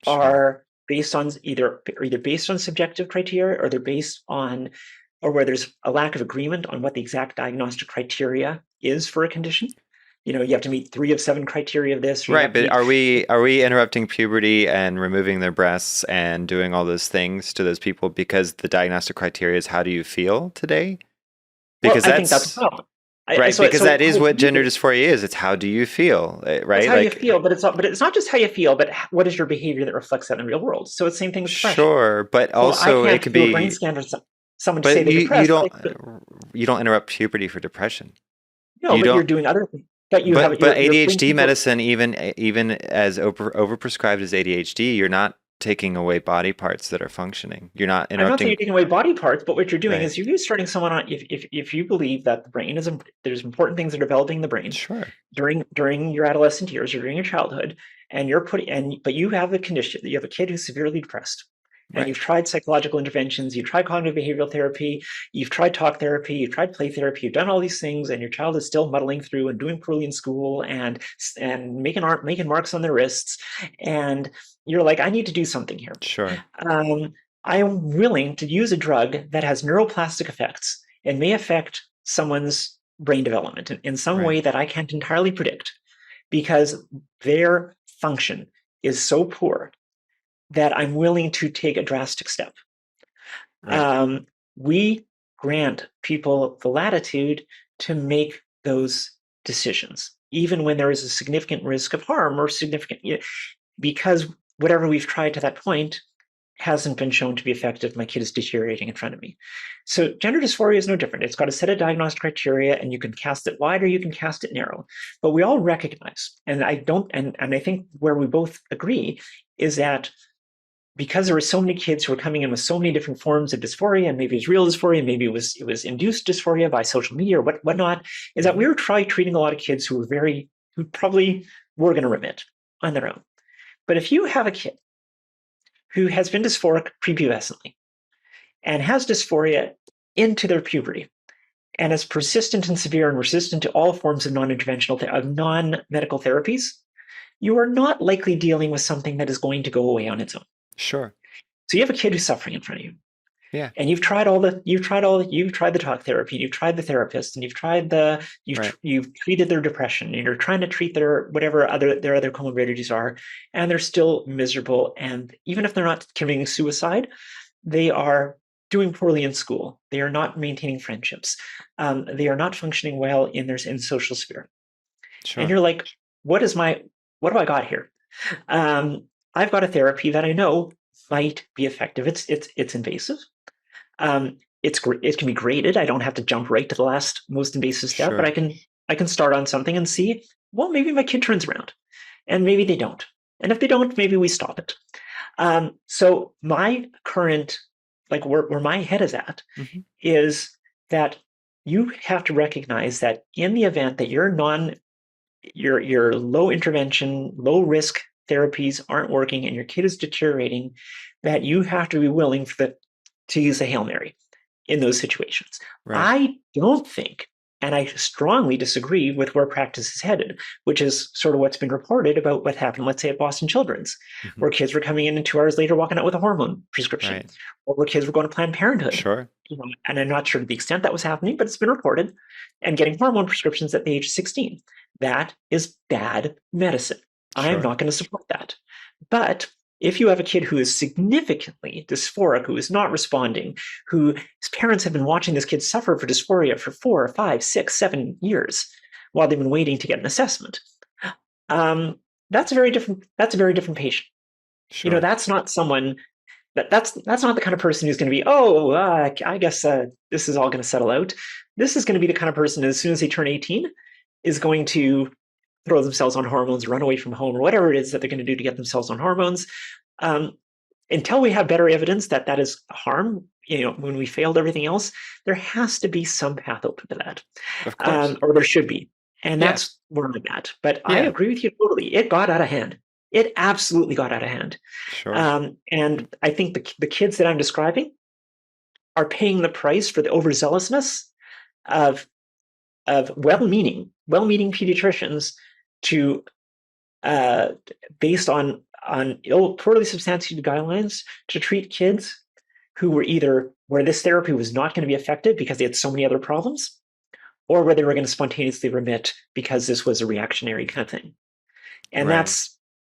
are based on either based on subjective criteria or they're based on, or where there's a lack of agreement on what the exact diagnostic criteria is for a condition. you have to meet 3 of 7 criteria of this, or you Right, have to but meet. are we interrupting puberty and removing their breasts and doing all those things to those people because the diagnostic criteria is how do you feel today? Well, Because I think that's a that's problem. right, because So that is I what agree gender that dysphoria is. It's how do you feel, it's right? how you Like, feel, but it's not just how you feel, but what is your behavior that reflects that in the real world. So it's the same thing with depression. sure, but So I also it can't could do a brain be, scan for someone to say but they're you depressed. don't interrupt puberty for depression. No, You but you're don't. doing other things. But you have But you're bringing ADHD people. medicine, even as overprescribed as ADHD, you're not taking away body parts that are functioning. You're not I'm not saying you're interrupting. taking away body parts, but what you're doing Right. is you're starting someone on. If you believe that the brain is there's important things that are developing in the brain Sure. during your adolescent years or during your childhood, and but you have a condition. You have a kid who's severely depressed, and Right. you've tried psychological interventions, you've tried cognitive behavioral therapy, you've tried talk therapy, you've tried play therapy, you've done all these things, and your child is still muddling through and doing poorly in school and making marks on their wrists, and you're like, I need to do something here. Sure. Um, I am willing to use a drug that has neuroplastic effects and may affect someone's brain development in some Right. way that I can't entirely predict because their function is so poor that I'm willing to take a drastic step. Right. We grant people the latitude to make those decisions, even when there is a significant risk of harm or because whatever we've tried to that point hasn't been shown to be effective. My kid is deteriorating in front of me. So gender dysphoria is no different. It's got a set of diagnostic criteria, and you can cast it wide or you can cast it narrow. But we all recognize, and I don't, and I think where we both agree is that because there were so many kids who were coming in with so many different forms of dysphoria, and maybe it was real dysphoria, maybe it was induced dysphoria by social media or whatnot, is that we were treating a lot of kids who probably were going to remit on their own. But if you have a kid who has been dysphoric prepubescently and has dysphoria into their puberty and is persistent and severe and resistant to all forms of non-medical therapies, you are not likely dealing with something that is going to go away on its own. Sure. So you have a kid who's suffering in front of you. Yeah. And you've tried the talk therapy, you've tried the therapist, and you've treated their depression, and you're trying to treat their other comorbidities are, and they're still miserable. And even if they're not committing suicide, they are doing poorly in school. They are not maintaining friendships. They are not functioning well in social sphere. Sure. And you're like, what do I got here? I've got a therapy that I know might be effective. It's invasive. It can be graded. I don't have to jump right to the last most invasive step, Sure. but I can start on something and see, well, maybe my kid turns around, and maybe they don't. And if they don't, maybe we stop it. So my current, like where my head is at, is that you have to recognize that in the event that your low intervention, low risk therapies aren't working and your kid is deteriorating, that you have to be willing to use a Hail Mary in those situations. Right. I don't think, and I strongly disagree with where practice is headed, which is sort of what's been reported about what happened, let's say, at Boston Children's, where kids were coming in and 2 hours later walking out with a hormone prescription, Right. or where kids were going to Planned Parenthood. Sure. And I'm not sure to the extent that was happening, but it's been reported, and getting hormone prescriptions at the age of 16. That is bad medicine. I am Sure. not going to support that. But if you have a kid who is significantly dysphoric, who is not responding, whose parents have been watching this kid suffer for dysphoria for 4, 5, 6, 7 years while they've been waiting to get an assessment, that's a very different patient. Sure. That's not someone that's not the kind of person who's going to be, I guess this is all going to settle out. This is going to be the kind of person, as soon as they turn 18, is going to throw themselves on hormones, run away from home, or whatever it is that they're going to do to get themselves on hormones. Until we have better evidence that that is harm, when we failed everything else, there has to be some path open to that. Of course. Or there should be. And Yeah. that's where I'm at. But I Yeah. agree with you totally. It got out of hand. It absolutely got out of hand. Sure. And I think the kids that I'm describing are paying the price for the overzealousness of well-meaning pediatricians to based on poorly substantiated guidelines to treat kids who were either where this therapy was not going to be effective because they had so many other problems, or whether they were going to spontaneously remit because this was a reactionary kind of thing. And Right.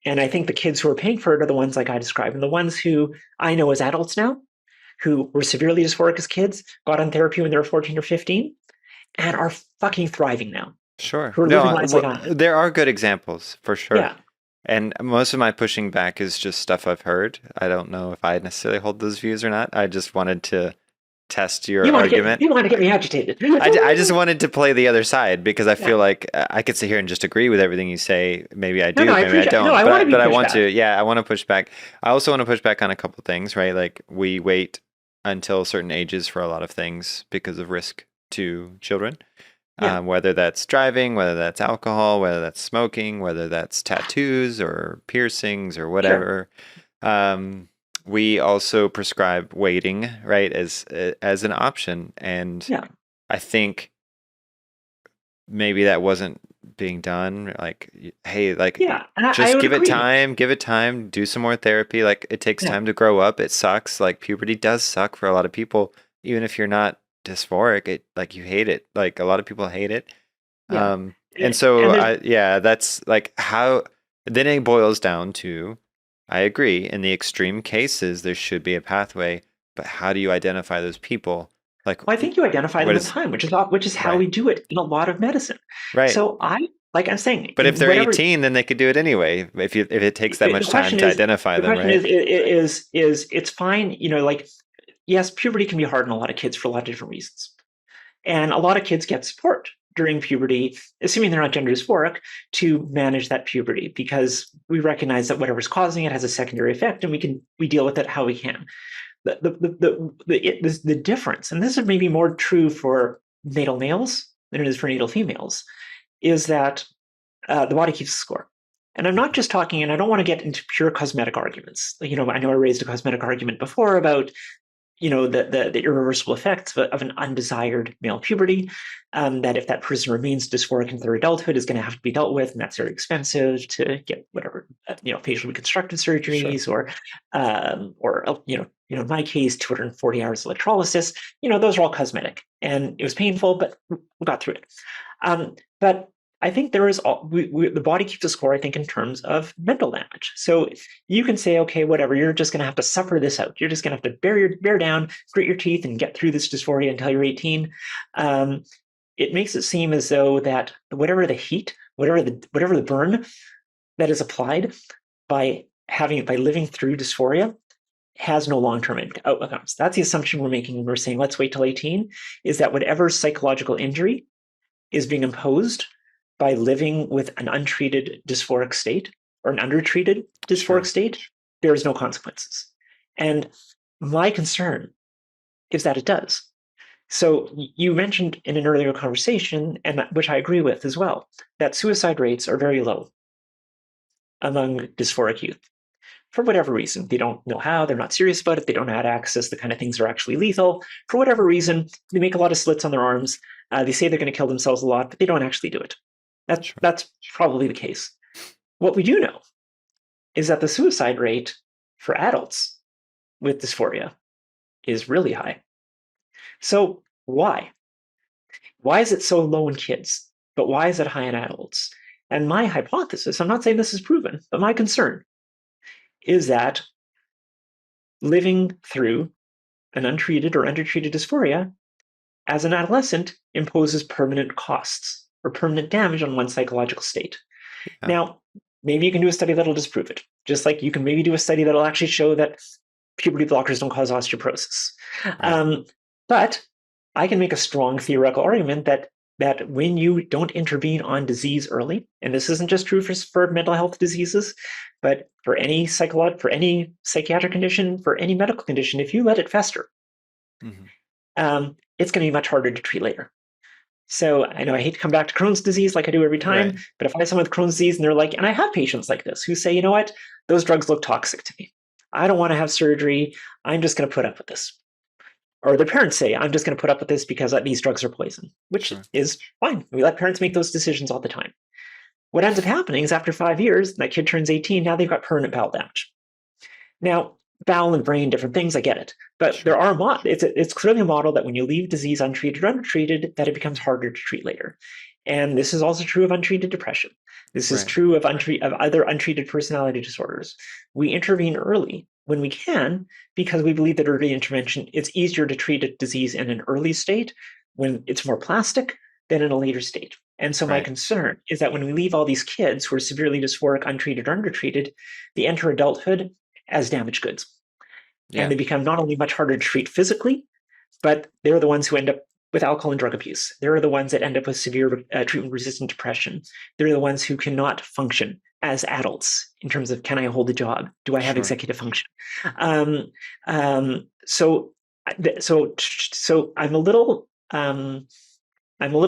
and I think the kids who are paying for it are the ones like I described, and the ones who I know as adults now, who were severely dysphoric as kids, got on therapy when they were 14 or 15, and are fucking thriving now, Sure. who are living lives like I am. There are good examples for sure. Yeah. And most of my pushing back is just stuff I've heard. I don't know if I necessarily hold those views or not. I just wanted to test your argument. You want to get me agitated. I just wanted to play the other side because I feel Yeah. like I could sit here and just agree with everything you say. Maybe I do, No, I maybe I appreciate- don't. no, I want to be but I pushed want back. to. Yeah, I want to push back. I also want to push back on a couple things, right? Like we wait until certain ages for a lot of things because of risk to children. Yeah. Whether that's driving, whether that's alcohol, whether that's smoking, whether that's tattoos or piercings or whatever. We also prescribe waiting, right, as an option, and Yeah. I think maybe that wasn't being done. Like, hey, like, Yeah. And just I would give agree. it time, do some more therapy. Like, it takes Yeah. time to grow up. It sucks. Like, puberty does suck for a lot of people, even if you're not dysphoric. It like you hate it. Like a lot of people hate it. Yeah. And so And that's like how then it boils down to, I agree, in the extreme cases there should be a pathway, but how do you identify those people? Like, Well, I think you identify what them with is- time, which is how Right. we do it in a lot of medicine. right. So like I'm saying, But if they're whatever, 18, then they could do it anyway. If it takes that much time to identify the them, question right? is it's fine, like, yes, puberty can be hard on a lot of kids for a lot of different reasons. And a lot of kids get support during puberty, assuming they're not gender dysphoric, to manage that puberty, because we recognize that whatever's causing it has a secondary effect, and we deal with it how we can. The difference, and this is maybe more true for natal males than it is for natal females, is that the body keeps score. And I'm not just talking, and I don't want to get into pure cosmetic arguments. I know I raised a cosmetic argument before about the irreversible effects of an undesired male puberty, that if that person remains dysphoric into their adulthood is going to have to be dealt with, and that's very expensive to get whatever, facial reconstructive surgeries, Sure. or in my case, 240 hours of electrolysis. Those are all cosmetic, and it was painful, but we got through it. But I think there is the body keeps a score, I think, in terms of mental damage. So you can say, okay, whatever, you're just going to have to suffer this out. You're just going to have to bear down, grit your teeth, and get through this dysphoria until you're 18. It makes it seem as though that whatever the heat, whatever the burn that is applied by living through dysphoria has no long-term outcomes. That's the assumption we're making when we're saying let's wait till 18, is that whatever psychological injury is being imposed by living with an untreated dysphoric state or an undertreated dysphoric state, there is no consequences. And my concern is that it does. So you mentioned in an earlier conversation, and which I agree with as well, that suicide rates are very low among dysphoric youth. For whatever reason, they don't know how, they're not serious about it, they don't know how to access the kind of things that are actually lethal. For whatever reason, they make a lot of slits on their arms. They say they're going to kill themselves a lot, but they don't actually do it. That's probably the case. What we do know is that the suicide rate for adults with dysphoria is really high. So why? Why is it so low in kids, but why is it high in adults? And my hypothesis, I'm not saying this is proven, but my concern is that living through an untreated or undertreated dysphoria as an adolescent imposes permanent costs or permanent damage on one's psychological state. Yeah. Now, maybe you can do a study that'll disprove it, just like you can maybe do a study that'll actually show that puberty blockers don't cause osteoporosis. Right. But I can make a strong theoretical argument that when you don't intervene on disease early, and this isn't just true for mental health diseases, but for any psychiatric condition, for any medical condition, if you let it fester, it's going to be much harder to treat later. So I know I hate to come back to Crohn's disease like I do every time, right. But if I have someone with Crohn's disease and they're like, and I have patients like this who say, you know what, those drugs look toxic to me. I don't want to have surgery. I'm just going to put up with this. Or their parents say, I'm just going to put up with this because these drugs are poison, which is fine. We let parents make those decisions all the time. What ends up happening is after 5 years, that kid turns 18, now they've got permanent bowel damage. Now, bowel and brain, different things. I get it, but Sure. there are it's clearly a model that when you leave disease untreated or undertreated, that it becomes harder to treat later. And this is also true of untreated depression. This is Right. true of other untreated personality disorders. We intervene early when we can because we believe that early intervention, it's easier to treat a disease in an early state when it's more plastic than in a later state. And so my Right. concern is that when we leave all these kids who are severely dysphoric, untreated, or undertreated, they enter adulthood as damaged goods. And Yeah. they become not only much harder to treat physically, but they're the ones who end up with alcohol and drug abuse. They're the ones that end up with severe treatment-resistant depression. They're the ones who cannot function as adults in terms of, can I hold a job? Do I have Sure. executive function? Um, so I'm a little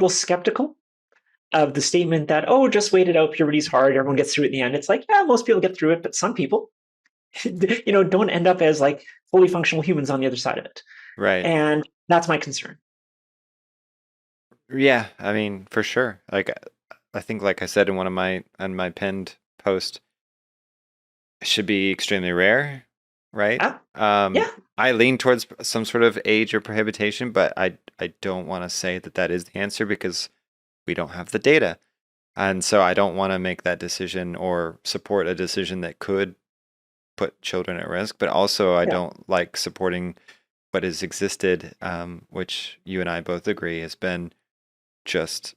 skeptical of the statement that, oh, just wait it out, puberty's hard, everyone gets through it in the end. It's like, yeah, most people get through it, but some people, don't end up as like fully functional humans on the other side of it. Right. And that's my concern. Yeah, I mean, for sure. Like, I think, like I said in one of my pinned post, it should be extremely rare, right? Yeah. Yeah. I lean towards some sort of age or prohibition, but I don't want to say that that is the answer because we don't have the data. And so I don't want to make that decision or support a decision that could put children at risk, but also I Yeah. don't like supporting what has existed, which you and I both agree has been just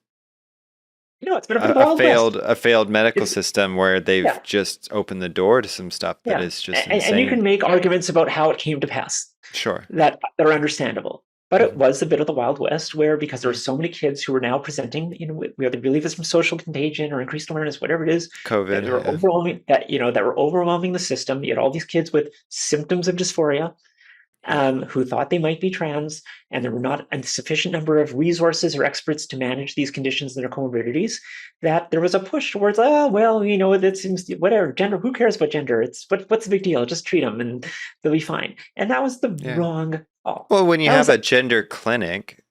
It's been a bit of the Wild West. a failed medical It's system where they've Yeah. just opened the door to some stuff that Yeah. is just And you insane. can make arguments about how it came to pass Sure. that are understandable. But it Mhm. was a bit of the Wild West where, because there were so many kids who were now presenting, whether they believe it's from social contagion or increased awareness, whatever it is, that COVID. they were Yeah. overwhelming the system. You had all these kids with symptoms of dysphoria, who thought they might be trans, and there were not a sufficient number of resources or experts to manage these conditions and their comorbidities, that there was a push towards, that seems whatever, gender, who cares about gender? What's the big deal? Just treat them and they'll be fine. And that was the Yeah. wrong call. Well, when you That have was a gender clinic,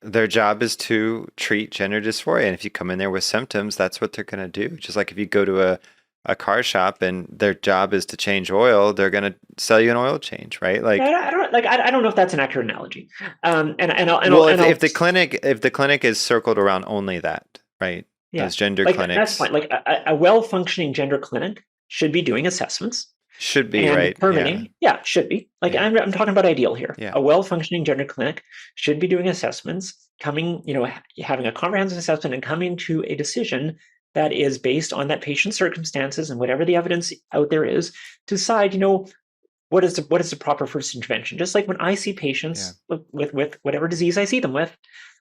their job is to treat gender dysphoria. And if you come in there with symptoms, that's what they're going to do. Just like if you go to a car shop and their job is to change oil, they're going to sell you an oil change, right? Like, I don't know if that's an accurate analogy. if the clinic is circled around only that, right? Yeah, Those gender like that's clinics fine. Like a well-functioning gender clinic should be doing assessments should be, and right? determining, yeah, should be. Like Yeah. I'm talking about ideal here. Yeah. A well-functioning gender clinic should be doing assessments, having a comprehensive assessment and coming to a decision that is based on that patient's circumstances and whatever the evidence out there is to decide, what is the proper first intervention. Just like when I see patients with whatever disease I see them with,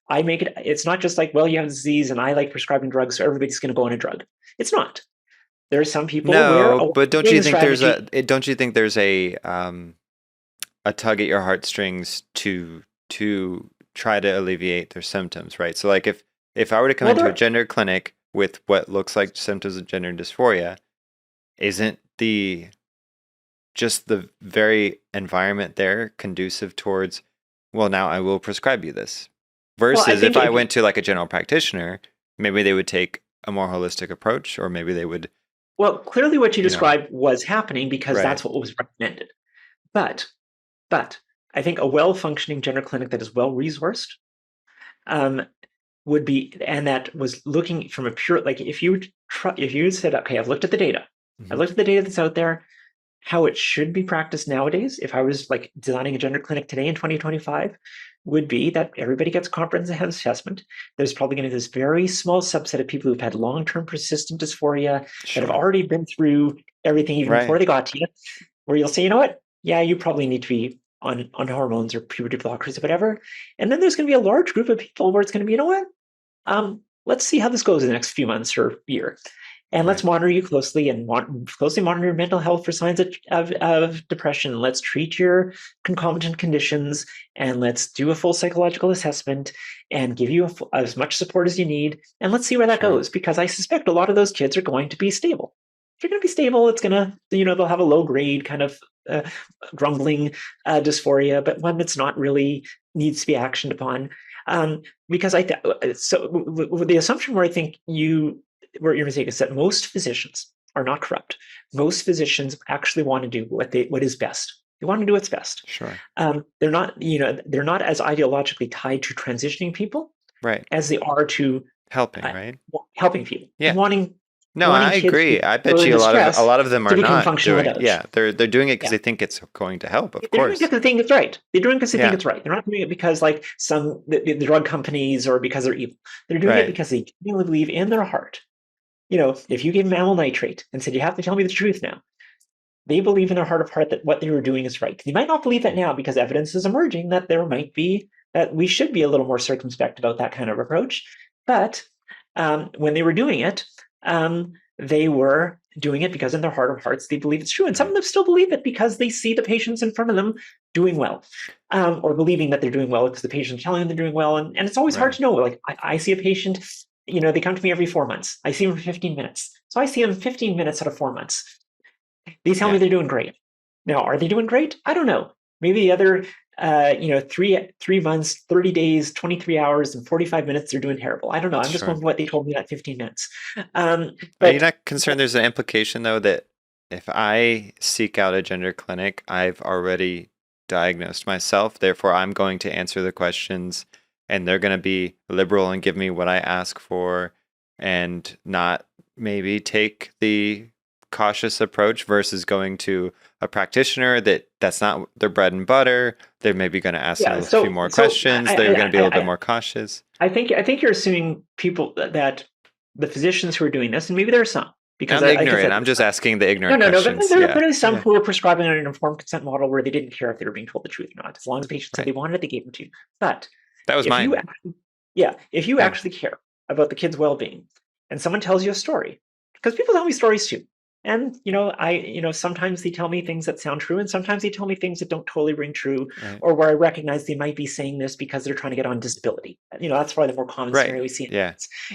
I make it. It's not just like, well, you have a disease and I like prescribing drugs, so everybody's going to go on a drug. It's not. There are some people where No, but don't doing you the think there's strategy. don't you think there's a tug at your heartstrings to try to alleviate their symptoms, right? So like if I were to come Well, into a there, gender clinic with what looks like symptoms of gender dysphoria, isn't just the very environment there conducive towards, well, now I will prescribe you this? well, I Versus think if I went to like a general practitioner, maybe they would take a more holistic approach, or maybe they would, well, clearly what you you know, described was happening because right. that's what was recommended. But I think a well-functioning gender clinic that is well-resourced, would be, and that was looking from a pure, like if you said, okay, I've looked at the data, I've looked at the data that's out there, how it should be practiced nowadays, if I was like designing a gender clinic today in 2025, would be that everybody gets a comprehensive assessment. There's probably going to be this very small subset of people who've had long-term persistent dysphoria that have already been through everything even before Right. they got to you, where you'll say, you know what? Yeah, you probably need to be on hormones or puberty blockers or whatever. And then there's going to be a large group of people where it's going to be, you know what? Let's see how this goes in the next few months or year. And let's Right. monitor you closely and closely monitor your mental health for signs of depression. Let's treat your concomitant conditions and let's do a full psychological assessment and give you as much support as you need. And let's see where that Sure. goes, because I suspect a lot of those kids are going to be stable. If they're going to be stable, it's going to, they'll have a low grade kind of grumbling dysphoria, but one that's not really needs to be actioned upon. Because the assumption where I think where your mistake is that most physicians are not corrupt. Most physicians actually want to do what is best They want to do what's best. Sure. They're not, they're not as ideologically tied to transitioning people Right. as they are to Helping, right? helping people Yeah. and wanting No, wanting I kids agree. I who are bet in you a distress lot of them to are become not functional doing. adults. Yeah, they're doing it because Yeah. they think it's going to help. Of They're doing it course. because they think it's right. They're doing it because they think Yeah. it's right. They're not doing it because like the drug companies or because they're evil. They're doing it Right. because they genuinely believe in their heart. If you gave them amyl nitrate and said, you have to tell me the truth now, they believe in their heart of heart that what they were doing is right. They might not believe that now because evidence is emerging that that we should be a little more circumspect about that kind of approach. But when they were doing it, they were doing it because in their heart of hearts they believe it's true, and some of them still believe it because they see the patients in front of them doing well, or believing that they're doing well because the patient's telling them they're doing well, and it's always hard to know. Like I see a patient, they come to me every 4 months. I see them for 15 minutes, so I see them 15 minutes out of 4 months. They tell me they're doing great. Now, are they doing great? I don't know. Maybe the other 3 months, 30 days, 23 hours, and 45 minutes, they're doing terrible. I don't know. I'm just going with what they told me that 15 minutes. Are you not concerned there's an implication, though, that if I seek out a gender clinic, I've already diagnosed myself, therefore I'm going to answer the questions and they're going to be liberal and give me what I ask for and not maybe take the cautious approach versus going to a practitioner that's not their bread and butter. They're maybe going to ask them a few more questions. They're going to be a little bit more cautious. I think you're assuming people that the physicians who are doing this, and maybe there are some, because I'm ignorant. I'm just asking the ignorant questions. But there are some who are prescribing an informed consent model where they didn't care if they were being told the truth or not. As long as the patient said they wanted it, they gave them to you. But that was mine. If you actually care about the kid's well-being, and someone tells you a story, because people tell me stories too. And sometimes they tell me things that sound true, and sometimes they tell me things that don't totally ring true, or where I recognize they might be saying this because they're trying to get on disability. That's probably the more common scenario we see.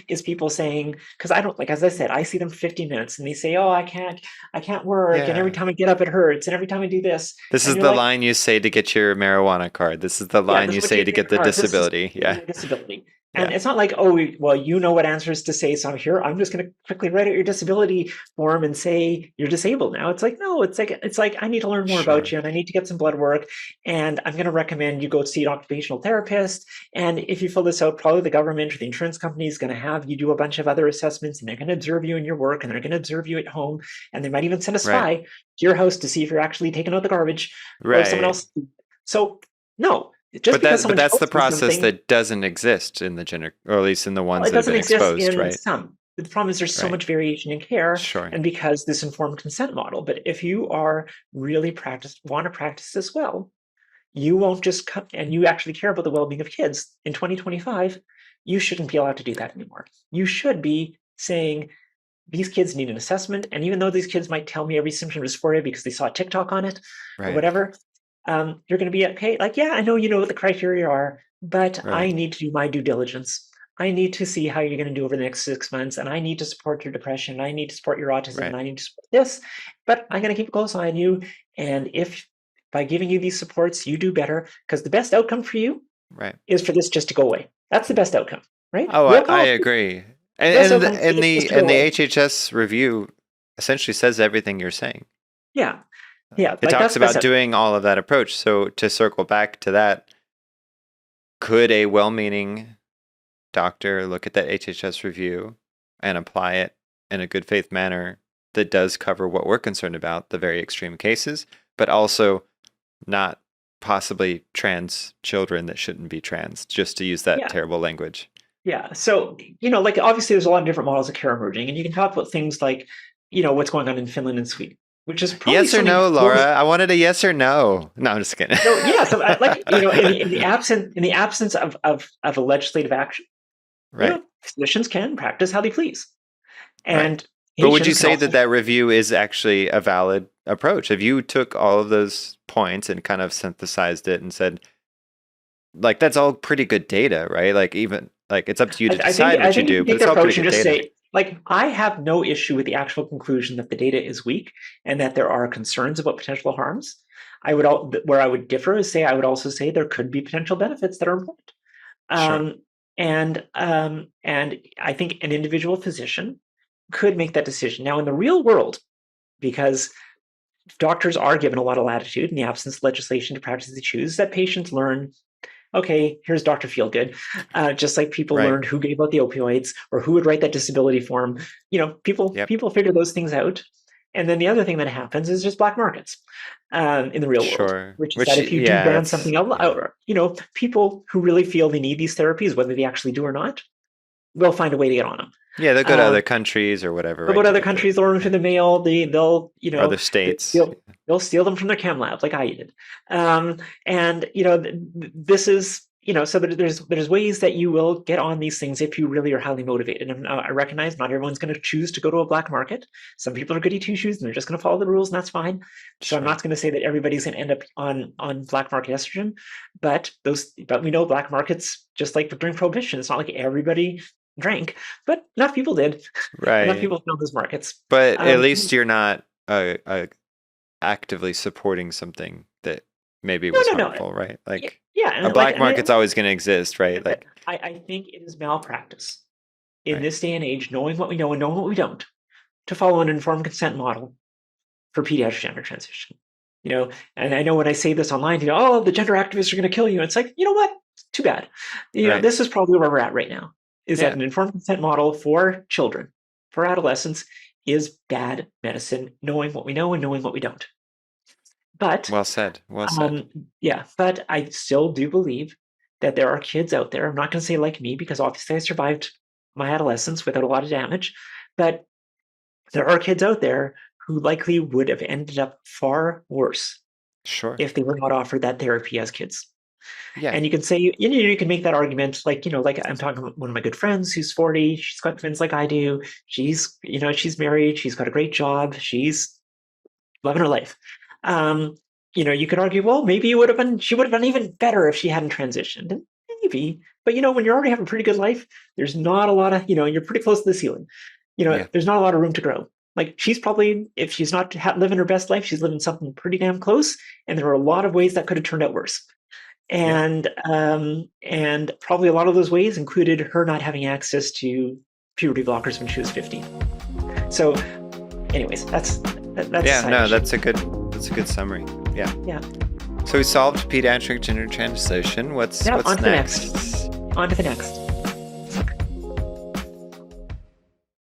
Is people saying, because I don't, like, as I said, I see them for 15 minutes and they say, oh, I can't work, and every time I get up it hurts, and every time I do this. This is the line you say to get your marijuana card. This is the line you say to get the disability. Disability. And it's not like, oh, well, you know what answers to say, so I'm just going to quickly write out your disability form and say you're disabled now. It's like, no, it's like I need to learn more about you, and I need to get some blood work, and I'm going to recommend you go see an occupational therapist. And if you fill this out, probably the government or the insurance company is going to have you do a bunch of other assessments, and they're going to observe you in your work, and they're going to observe you at home, and they might even send a spy to your house to see if you're actually taking out the garbage or someone else. So no. But that's the process that doesn't exist in the gender, or at least in the ones that have been exposed, right? Some. The problem is there's so much variation in care, and because this informed consent model. But if you are really want to practice this well, you won't just come, and you actually care about the well-being of kids in 2025. You shouldn't be allowed to do that anymore. You should be saying, these kids need an assessment, and even though these kids might tell me every symptom of dysphoria because they saw a TikTok on it or whatever, you're going to be okay. Like, I know you know what the criteria are, but I need to do my due diligence. I need to see how you're going to do over the next 6 months, and I need to support your depression. I need to support your autism, and I need to support this. But I'm going to keep a close eye on you. And if by giving you these supports, you do better, because the best outcome for you is for this just to go away. That's the best outcome, right? Oh, I agree. And the HHS review essentially says everything you're saying. Yeah. It talks about doing all of that approach. So to circle back to that, could a well-meaning doctor look at that HHS review and apply it in a good faith manner that does cover what we're concerned about, the very extreme cases, but also not possibly trans children that shouldn't be trans, just to use that terrible language? Yeah. So, like, obviously there's a lot of different models of care emerging, and you can talk about things like, what's going on in Finland and Sweden. Which is probably yes or no, Laura? I wanted a yes or no. No, I'm just kidding. So in the absence of a legislative action, physicians can practice how they please. And but would you say that review is actually a valid approach? If you took all of those points and kind of synthesized it and said, like, that's all pretty good data, right? Like, even like it's up to you to decide what you do, but it's all pretty good data. I have no issue with the actual conclusion that the data is weak and that there are concerns about potential harms. Where I would differ is I would also say there could be potential benefits that are important. And I think an individual physician could make that decision. Now, in the real world, because doctors are given a lot of latitude in the absence of legislation to practice they choose, that patients learn, okay, here's Dr. Feelgood. Just like people Right. learned who gave out the opioids or who would write that disability form. People figure those things out. And then the other thing that happens is just black markets in the real world, Sure. which is that if you do ban something out, people who really feel they need these therapies, whether they actually do or not, they'll find a way to get on them. Yeah, they'll go to other countries or whatever. They'll go to other countries, they'll order them through the mail. They'll other states. They'll steal them from their chem lab, like I did. This is, so there's ways that you will get on these things if you really are highly motivated. And I recognize not everyone's going to choose to go to a black market. Some people are goody two shoes and they're just going to follow the rules, and that's fine. So I'm not going to say that everybody's going to end up on black market estrogen, but we know black markets, just like during Prohibition, it's not like everybody drank, but enough people did. Right. Enough people found those markets. But at least you're not actively supporting something that maybe was harmful, right? Like, a black market's always going to exist, right? Like, I think it is malpractice in this day and age, knowing what we know and knowing what we don't, to follow an informed consent model for pediatric gender transition. And I know when I say this online, oh, the gender activists are going to kill you. It's like, you know what? Too bad. This is probably where we're at right now. Is that an informed consent model for children, for adolescents, is bad medicine, knowing what we know and knowing what we don't. But well said. But I still do believe that there are kids out there. I'm not going to say like me, because obviously I survived my adolescence without a lot of damage. But there are kids out there who likely would have ended up far worse if they were not offered that therapy as kids. Yeah. And you can say, you can make that argument, like I'm talking about one of my good friends who's 40, she's got twins like I do. She's married, she's got a great job, she's loving her life. You could argue, well, maybe she would have done even better if she hadn't transitioned. And maybe, but when you're already having a pretty good life, there's not a lot of, you're pretty close to the ceiling. There's not a lot of room to grow. Like, she's probably, if she's not living her best life, she's living something pretty damn close. And there are a lot of ways that could have turned out worse. And probably a lot of those ways included her not having access to puberty blockers when she was 15. So, anyways, that's that's a good summary. Yeah. Yeah. So we solved pediatric gender transition. What's on to next? On to the next.